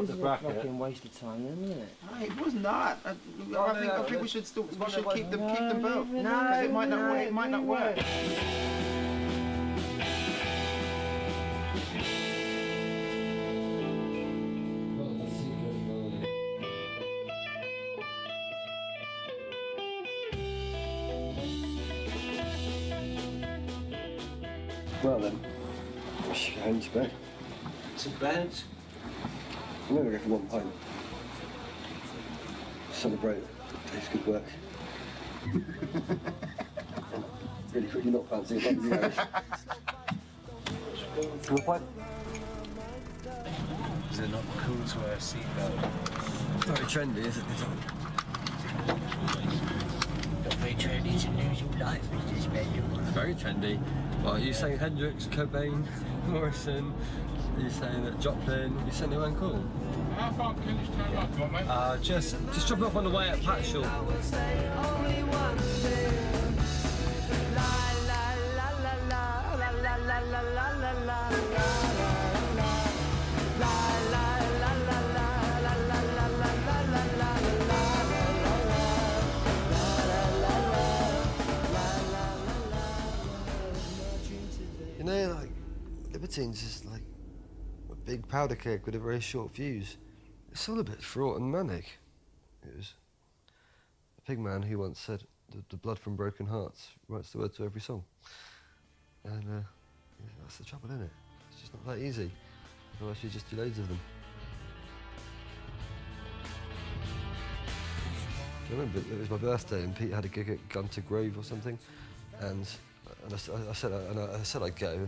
I: the bracket?
N: This is a fucking waste of time then, isn't it?
G: It was not. I think we should still keep them both.
N: No,
G: because it might not work.
B: Well then, we should go home to bed.
I: To bed?
B: I'm going to go for 1 pint. Celebrate Dave's good work. I'm really quickly not fancying a bun of the 1 pint?
I: Is it not cool to wear a seatbelt?
B: Very trendy, isn't it?
N: Not very trendy to lose your life in this bedroom.
B: It's very trendy. Well, are you saying Hendrix, Cobain, Morrison? Are you saying that Joplin? Are you saying anyone cool?
H: How far can you stand up, mate?
B: Just drop it off on the way at Patchell. You know, like, Libertines is like a big powder keg with a very short fuse. It's all a bit fraught and manic. It was a big man who once said, the blood from broken hearts writes the word to every song. And that's the trouble, isn't it? It's just not that easy. Otherwise you just do loads of them. I remember it was my birthday and Pete had a gig at Gunter Grove or something, and and I said I'd go,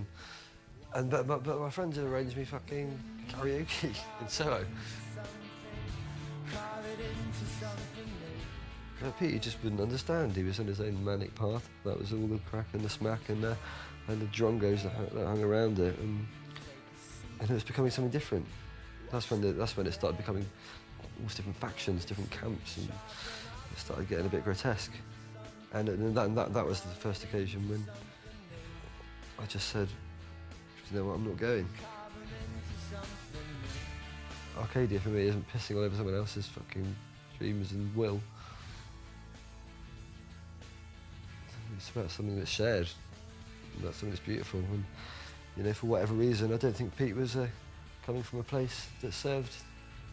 B: but my friends had arranged me fucking karaoke in Soho. But Pete just wouldn't understand. He was on his own manic path. That was all the crack and the smack and the drongos that hung around it, and it was becoming something different. That's when it started becoming all different factions, different camps, and it started getting a bit grotesque. And that was the first occasion when I just said, you know what, I'm not going. Arcadia for me isn't pissing all over someone else's fucking dreams and will. It's about something that's shared, and that's something that's beautiful. And you know, for whatever reason, I don't think Pete was coming from a place that served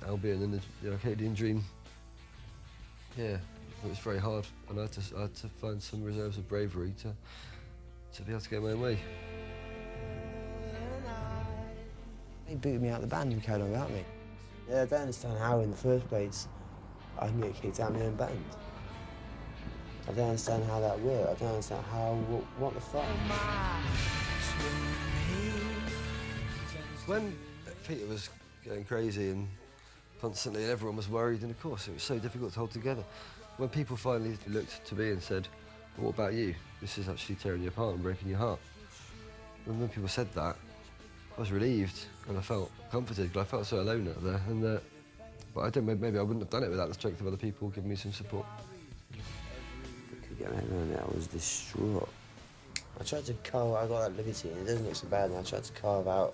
B: Albion and the Arcadian dream. Yeah, it was very hard, and I had to find some reserves of bravery to be able to get my own way.
A: They booted me out of the band and carried on without me. Yeah, I don't understand how in the first place I can get kicked out of my own band. I don't understand how that worked. I don't understand how, what the fuck?
B: When Peter was going crazy and constantly, and everyone was worried, and of course it was so difficult to hold together. When people finally looked to me and said, well, what about you? This is actually tearing you apart and breaking your heart. And when people said that, I was relieved and I felt comforted, because I felt so alone out there. And but maybe I wouldn't have done it without the strength of other people giving me some support.
A: Get my head around it, I was distraught. I tried to carve, I got that liberty, and it doesn't look so bad, and I tried to carve out,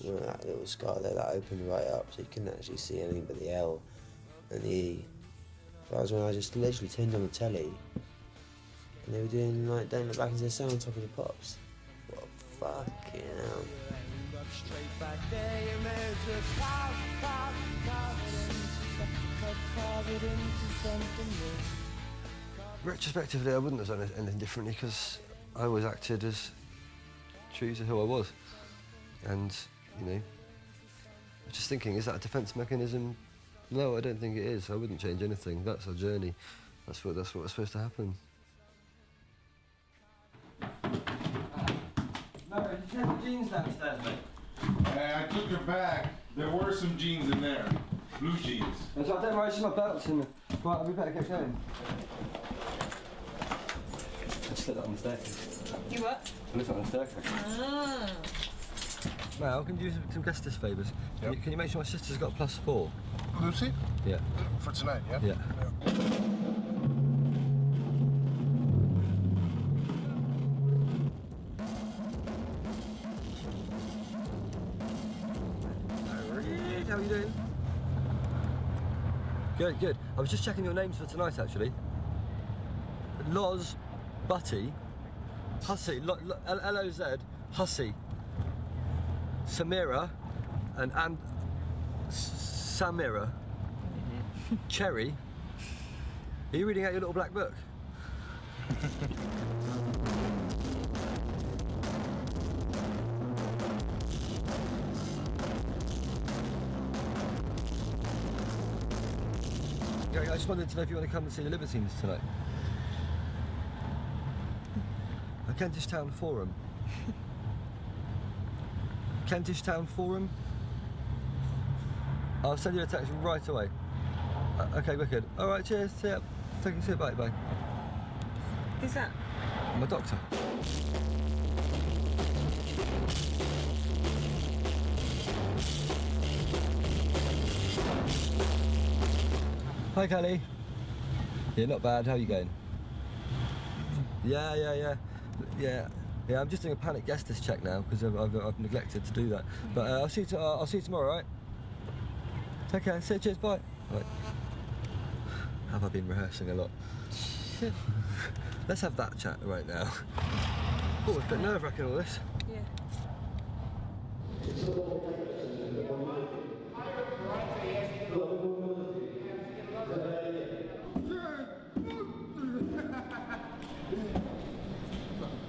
A: you know, that little scar there that opened right up, so you couldn't actually see anything but the L and the E. That was when I just literally turned on the telly, and they were doing like Don't Look Back Into the Sun on top of the pops. What fucking hell.
B: Retrospectively, I wouldn't have done anything differently, because I always acted as true to who I was. And, you know, I was just thinking, is that a defence mechanism? No, I don't think it is. I wouldn't change anything. That's our journey. That's what was supposed to happen.
N: No, did you have the jeans downstairs, mate?
O: I took your bag. There were some jeans in there. Blue jeans.
N: And so I don't worry, my belt's in there. Right, we better get going. I just slipped that on the staircase.
F: You what?
N: I left it on the staircase.
F: Ah.
B: Mal, can you do some guestess favours?
O: Yep.
B: Can you make sure my sister's got +4?
O: Lucy?
B: Yeah.
O: For tonight, yeah?
B: Yeah. How are you doing? Good, good. I was just checking your names for tonight, actually. Loz, Butty, Hussy, L-O-Z, Hussy, Samira, and Samira, Cherry. Are you reading out your little black book? I just wanted to know if you want to come and see the Libertines tonight. Kentish Town Forum. Kentish Town Forum. I'll send you a text right away. Okay, wicked. All right, cheers. See ya. Take a bye. Bye.
F: Who's that?
B: I'm a doctor. Hi, Kelly. Yeah, not bad. How are you going? Yeah. I'm just doing a panic guestess check now because I've neglected to do that. But I'll see you tomorrow, all right? Take care. See you. Cheers. Bye. Right. Have I been rehearsing a lot? Let's have that chat right now. Oh, it's a bit nerve-wracking, all this.
F: Yeah.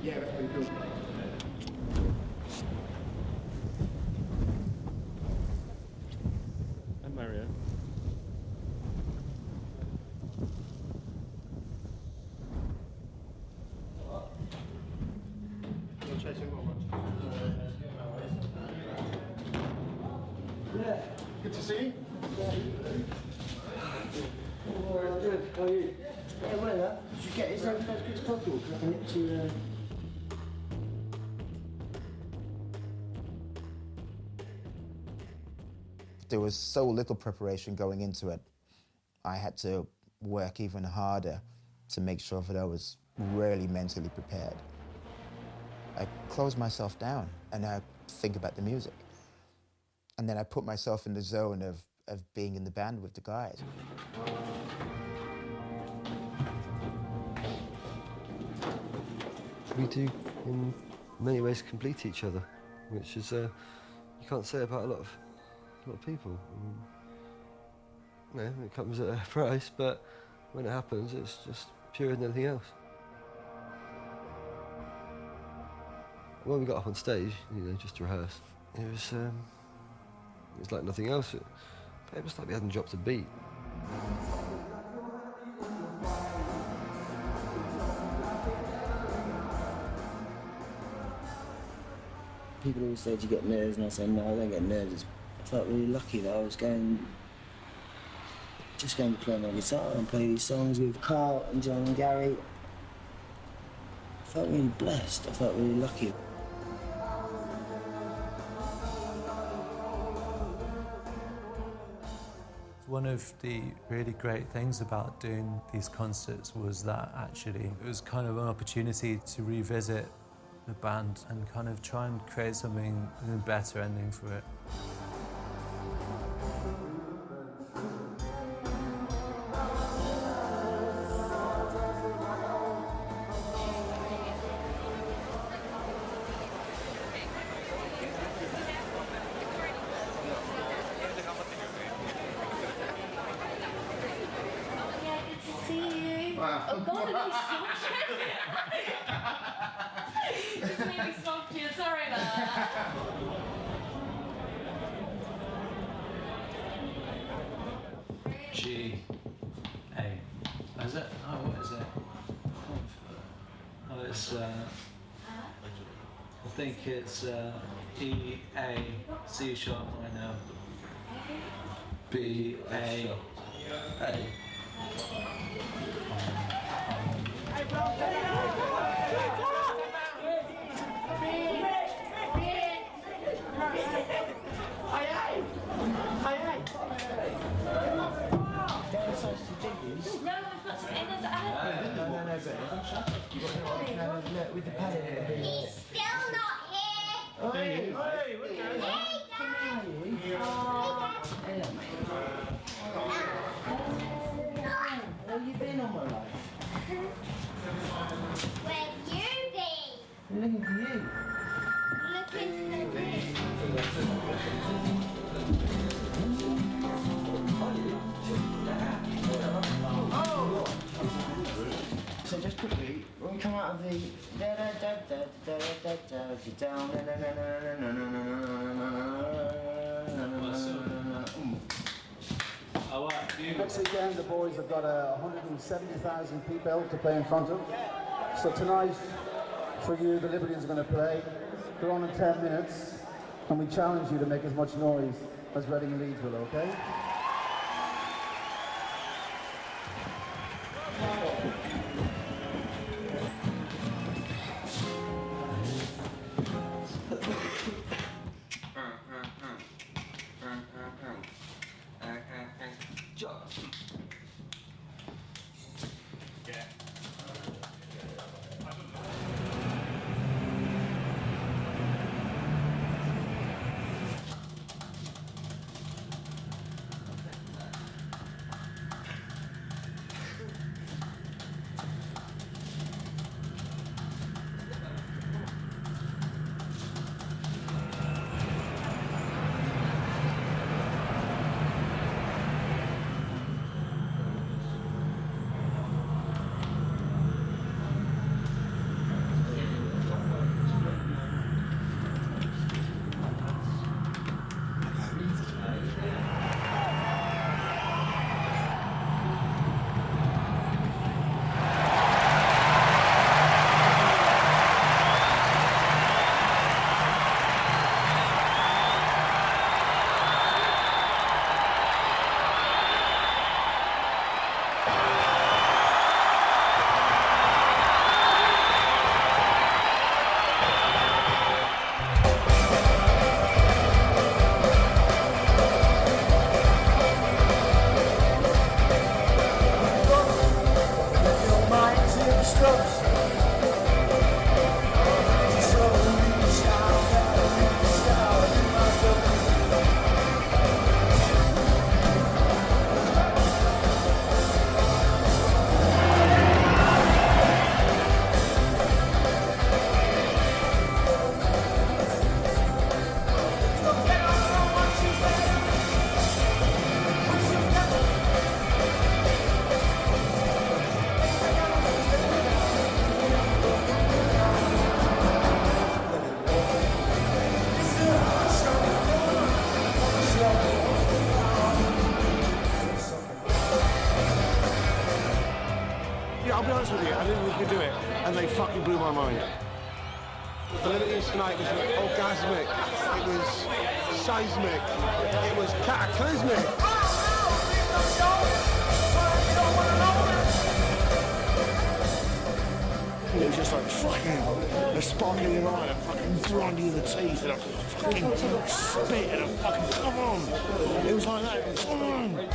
O: Yeah, that's pretty cool.
P: I'm Mario.
G: Yeah. Good to see you.
N: Good. How are you? Yeah, well, did you get his as quick as possible? Can I get to...
J: There was so little preparation going into it. I had to work even harder to make sure that I was really mentally prepared. I close myself down and I think about the music. And then I put myself in the zone of being in the band with the guys.
B: We do, in many ways, complete each other, which is you can't say about a lot of people. It comes at a price, but when it happens, it's just purer than anything else. When we got up on stage, just to rehearse, it was like nothing else. It was like we hadn't dropped a beat.
N: People always say, do you get nerves? And I say, no, I don't get nerves. I felt really lucky that I was just going to play my guitar and play these songs with Carl and John and Gary. I felt really blessed. I felt really lucky.
I: One of the really great things about doing these concerts was that actually it was kind of an opportunity to revisit the band and kind of try and create something, a better ending for it.
F: Oh God, it's made me stop you. Sorry about that.
I: G A. Is it? Oh, what is it? Oh, it's. I think it's E A C sharp right now. B A A.
N: With the padding,
F: He's still not here.
N: Hey,
F: Hey, Dad.
N: Where have you been all my life?
F: Where you been?
N: I'm looking for you.
F: Looking for you.
N: So just quickly, when we come out of the
P: next weekend, the boys have got 170,000 people to play in front of. So tonight, for you, the Libertines are going to play. They're on in 10 minutes, and we challenge you to make as much noise as Reading and Leeds will, okay?
Q: be honest with you, I didn't think we could do it, and they fucking blew my mind.
E: The Libertines tonight was orgasmic, it was seismic, it was cataclysmic.
Q: It was just like fucking a sparkling in the eye, a fucking grinding in the teeth, and a fucking spit, and a fucking come on. It was like that. Come on.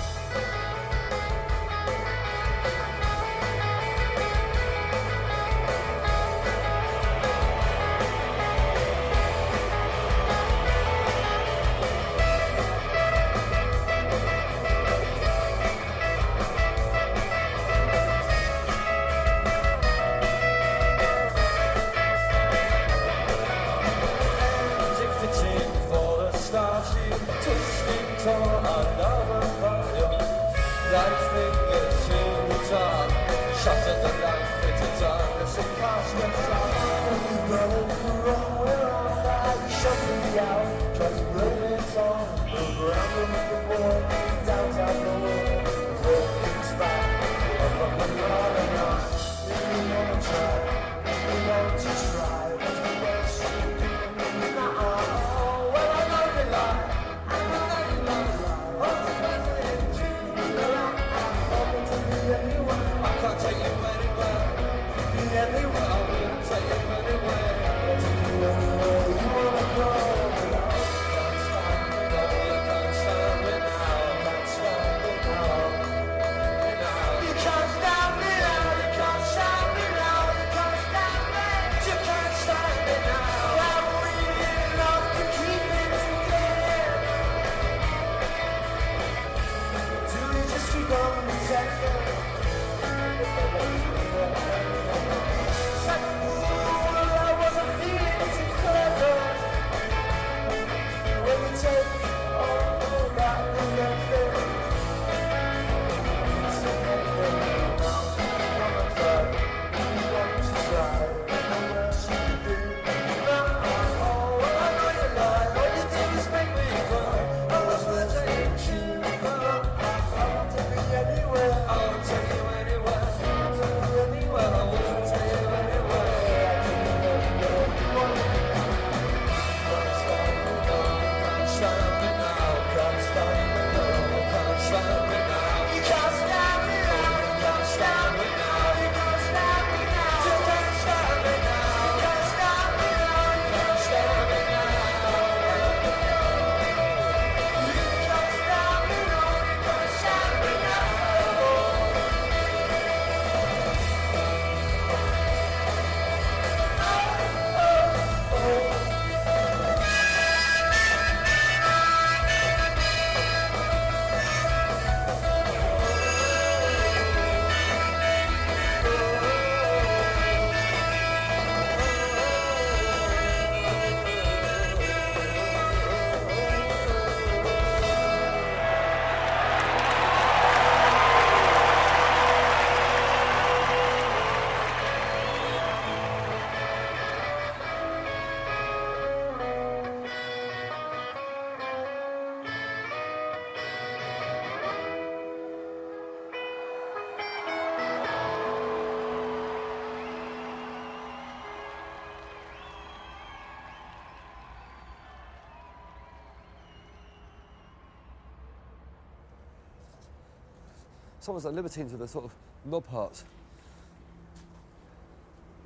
B: Someone's like Libertines with a sort of knob hearts.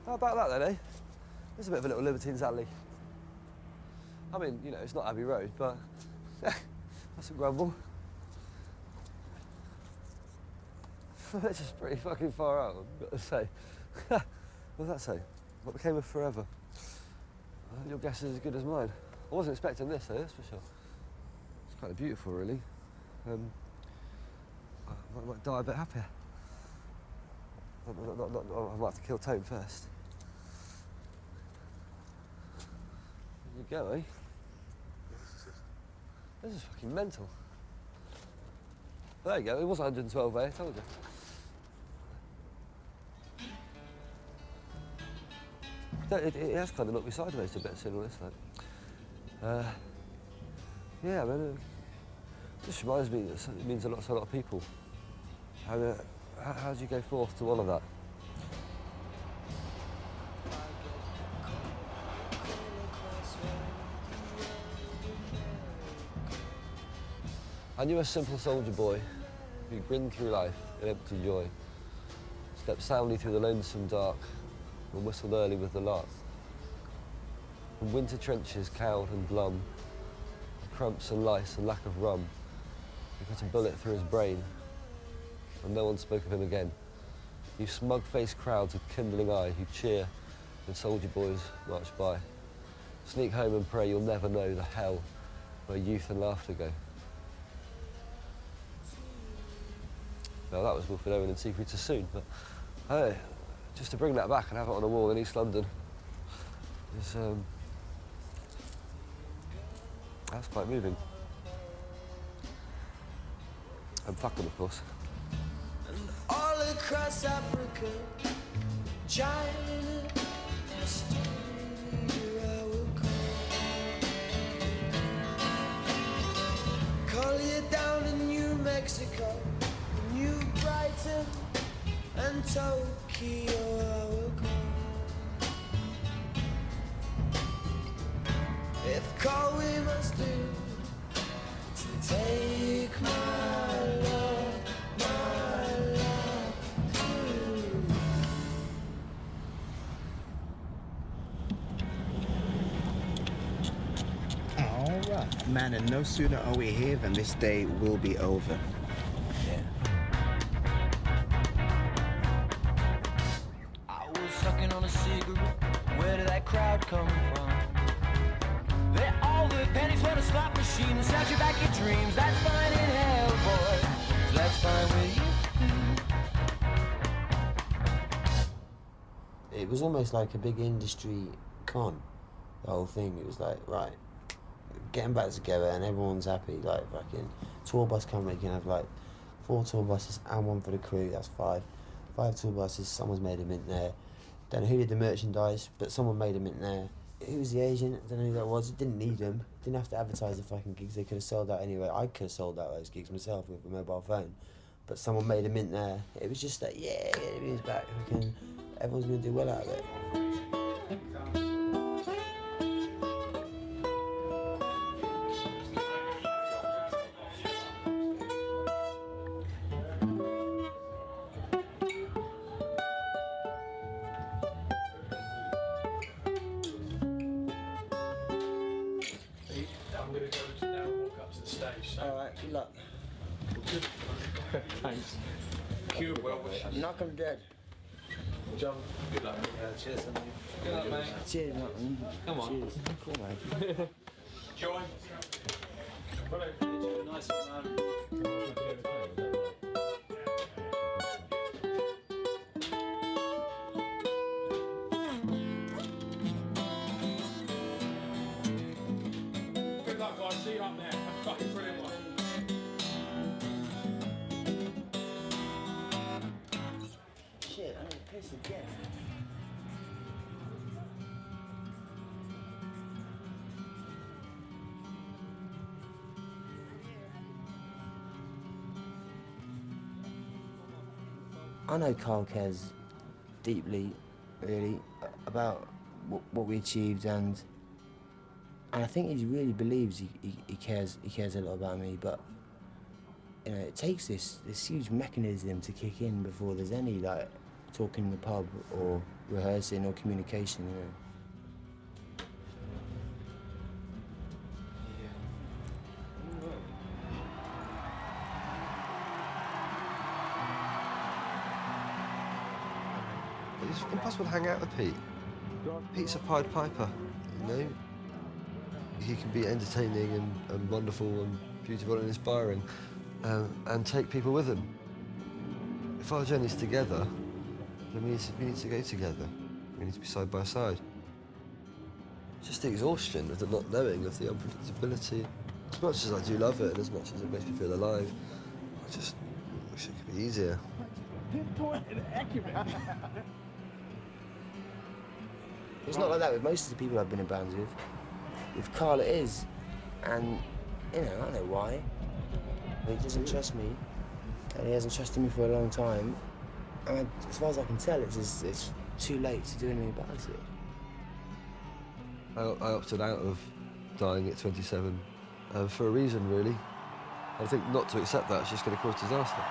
B: How about that then, eh? There's a bit of a little Libertines alley. I mean, you know, it's not Abbey Road, but that's a grumble. It's just pretty fucking far out, I've got to say. What does that say? What became of Forever? Your guess is as good as mine. I wasn't expecting this, though, that's for sure. It's kind of beautiful, really. I might die a bit happier. I might have to kill Tone first. There you go, eh? This is fucking mental. There you go, it was 112, eh? I told you. It has kind of knocked me sideways a bit, seeing all this, like. Yeah, I mean, it just reminds me that it means a lot to a lot of people. How do you go forth to all of that? I knew a simple soldier boy who grinned through life in empty joy, slept soundly through the lonesome dark, and whistled early with the lark. From winter trenches, cowed and glum, crumps and lice and lack of rum, he put a bullet through his brain, and no one spoke of him again. You smug-faced crowds with kindling eye who cheer when soldier boys march by. Sneak home and pray you'll never know the hell where youth and laughter go. Well, that was Wilfred Owen and Secret Too Soon, but hey, just to bring that back and have it on a wall in East London is, that's quite moving. And fucking, of course.
K: All across Africa, China, Australia, I will call you down to New Mexico, New Brighton, and Tokyo, I will call. If call we must do to take my love,
J: All right, man, and no sooner are we here than this day will be over. Yeah.
K: I was sucking on a cigarette. Where did that crowd come from? They're all the pennies for the slot machine and snatch you back your dreams. That's fine in hell, boy. That's fine with you.
A: It was almost like a big industry con, the whole thing. It was like, right, getting back together and everyone's happy. Like, fucking tour bus company can have like 4 tour buses and 1 for the crew. That's 5. 5 tour buses. Someone's made a mint there. Don't know who did the merchandise, but someone made a mint there. Who was the agent? I don't know who that was. Didn't need them. Didn't have to advertise the fucking gigs. They could have sold out anyway. I could have sold out those gigs myself with a mobile phone, but someone made a mint there. It was just like, yeah, it was back. Fucking, everyone's gonna do well out of it.
E: I'm going to go now and walk up to the stage. So.
J: All right, good luck.
E: Good. Thanks. Cue well wishes.
J: Knock 'em dead.
E: John, good luck.
I: Cheers, Andy.
E: Good luck, mate.
J: Cheers, man.
E: Come on.
J: Cheers. Cool, man.
E: Joy.
I: Nice one, man.
E: Good luck, guys. See you up there. Have a fucking brilliant one.
J: Shit, I need to piss again.
A: I know Carl cares deeply, really, about what we achieved, and I think he really believes he cares a lot about me. But you know, it takes this huge mechanism to kick in before there's any like talking in the pub or rehearsing or communication. You know.
B: It's impossible to hang out with Pete. Pete's a Pied Piper, you know? He can be entertaining and wonderful and beautiful and inspiring and take people with him. If our journey's together, then we need to go together. We need to be side by side. Just the exhaustion of the not knowing, of the unpredictability. As much as I do love it and as much as it makes me feel alive, I just wish it could be easier.
A: It's not like that with most of the people I've been in bands with. With Carl it is, and you know, I don't know why. He doesn't trust me, and he hasn't trusted me for a long time. And as far as I can tell, it's too late to do anything about it.
B: I opted out of dying at 27 for a reason, really. I think not to accept that is just going to cause disaster.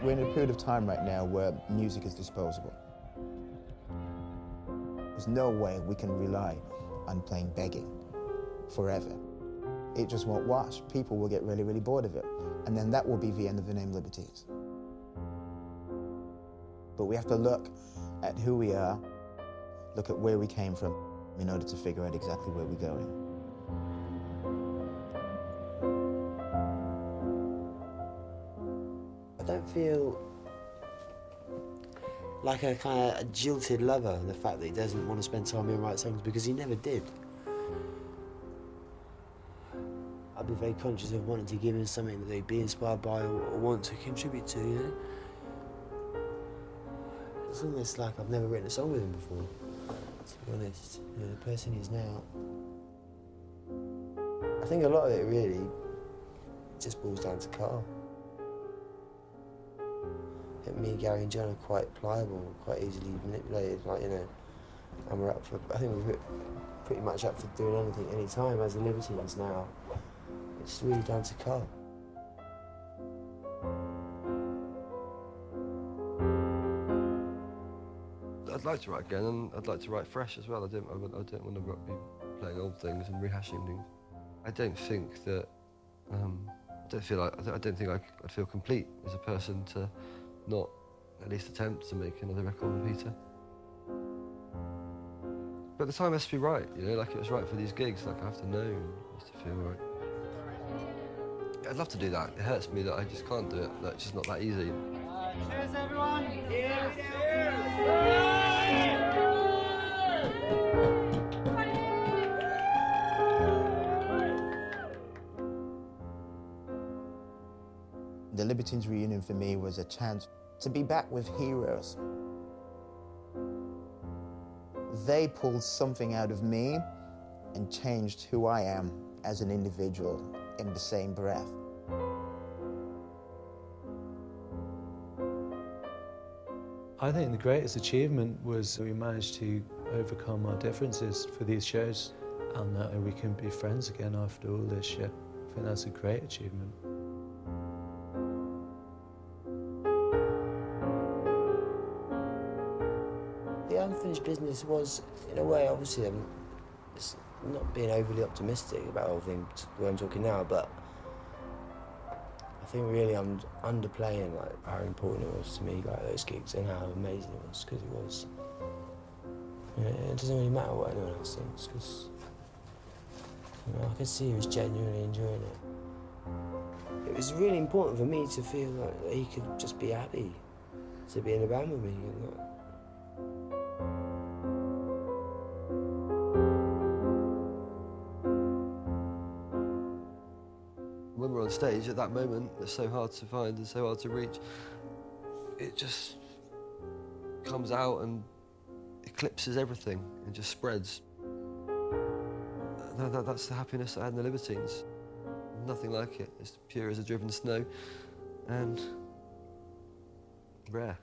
J: We're in a period of time right now where music is disposable. There's no way we can rely on playing begging forever. It just won't wash. People will get really, really bored of it. And then that will be the end of the name Libertines. But we have to look at who we are, look at where we came from, in order to figure out exactly where we're going.
A: I don't feel like a kind of a jilted lover in the fact that he doesn't want to spend time and write songs, because he never did. I'd be very conscious of wanting to give him something that they'd be inspired by or want to contribute to, you know? It's almost like I've never written a song with him before, to be honest. You know, the person he is now. I think a lot of it really just boils down to Carl. I think me, Gary and John are quite pliable, quite easily manipulated, like, you know, and we're up for, I think we're pretty much up for doing anything, any time as the Libertines now. It's really down to Carl.
B: I'd like to write again, and I'd like to write fresh as well. I don't want to be playing old things and rehashing things. I don't think that, I don't think I'd feel complete as a person to not at least attempt to make another record with Peter. But the time has to be right, you know, like it was right for these gigs, like I have to know, and it has to feel right. I'd love to do that. It hurts me that I just can't do it, that it's just not that easy.
K: Cheers, everyone! Cheers!
J: The Libertines reunion for me was a chance to be back with heroes. They pulled something out of me and changed who I am as an individual in the same breath.
I: I think the greatest achievement was that we managed to overcome our differences for these shows, and that we can be friends again after all this shit. I think that's a great achievement.
A: The unfinished business was, in a way, obviously, it's not being overly optimistic about the whole thing, the way I'm talking now, but I think really I'm underplaying like how important it was to me, like those gigs, and how amazing it was, because it was. You know, it doesn't really matter what anyone else thinks, because I could see he was genuinely enjoying it. It was really important for me to feel like he could just be happy to be in a band with me. And, like,
B: when we're on stage at that moment, it's so hard to find and so hard to reach. It just comes out and eclipses everything and just spreads. That's the happiness I had in the Libertines. Nothing like it. It's pure as a driven snow and rare.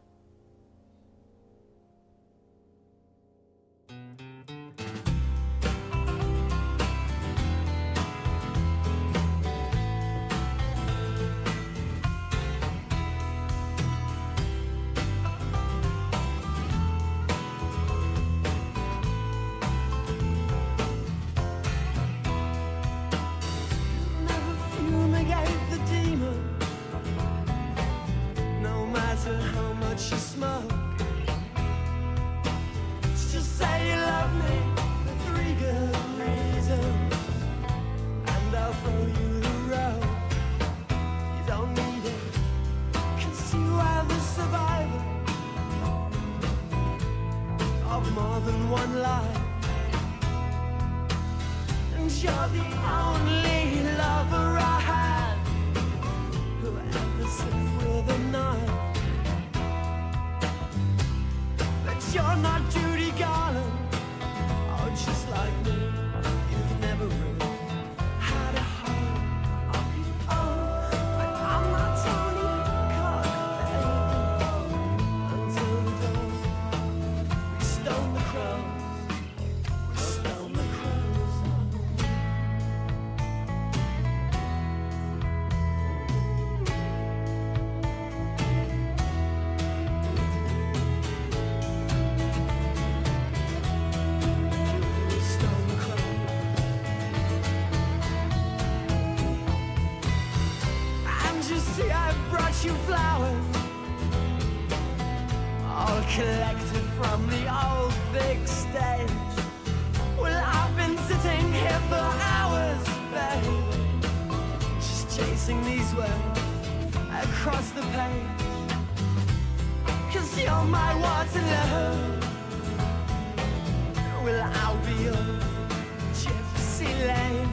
K: collected from the old big stage. Well, I've been sitting here for hours, babe, just chasing these words across the page. 'Cause you're my Waterloo. Well, I'll be your gypsy lane.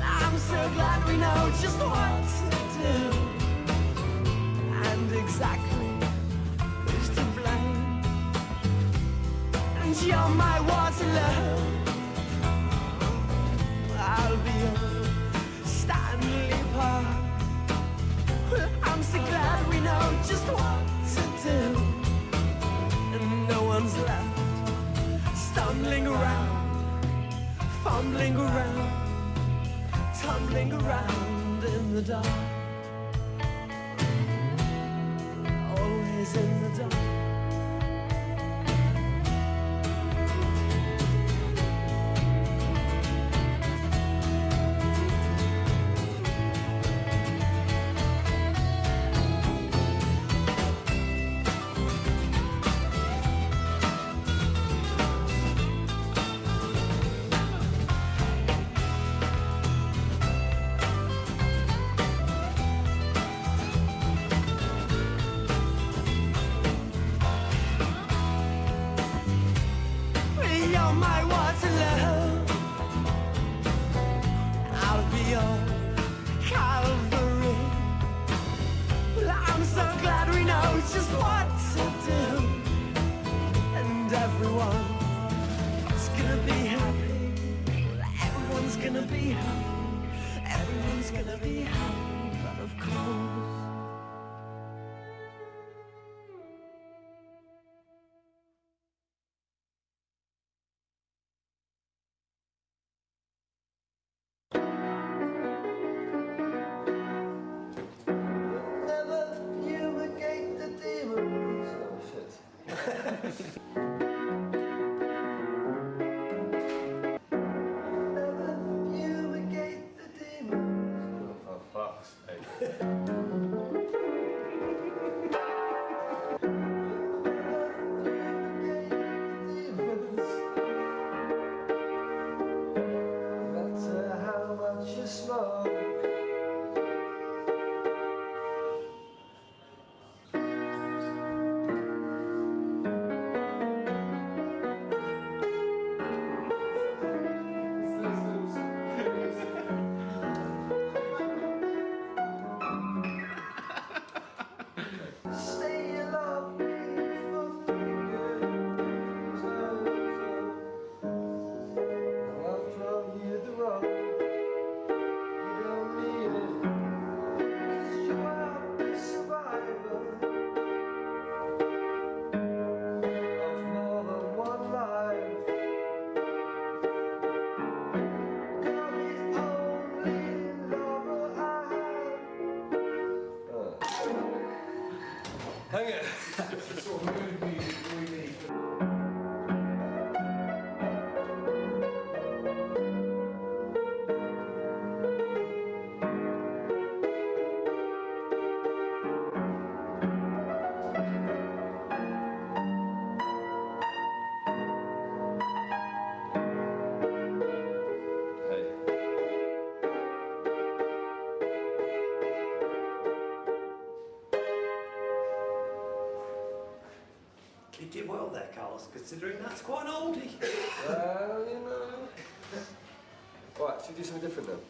K: I'm so glad we know just what to do and exactly who's to blame. And you're my Waterloo. I'll be your Stanley Park. Well, I'm so glad we know just what to do, and no one's left stumbling around, fumbling around, tumbling around in the dark. Always in the dark. You're my Waterloo. I'll be your Calvary. Well, I'm so glad we know just what to do, and everyone's gonna be happy. Well, everyone's gonna be happy. Everyone's gonna be happy, but of course.
B: Hang it.
R: You did well there, Carlos, considering that's quite an oldie.
B: Well, you know. Right, should we do something different then?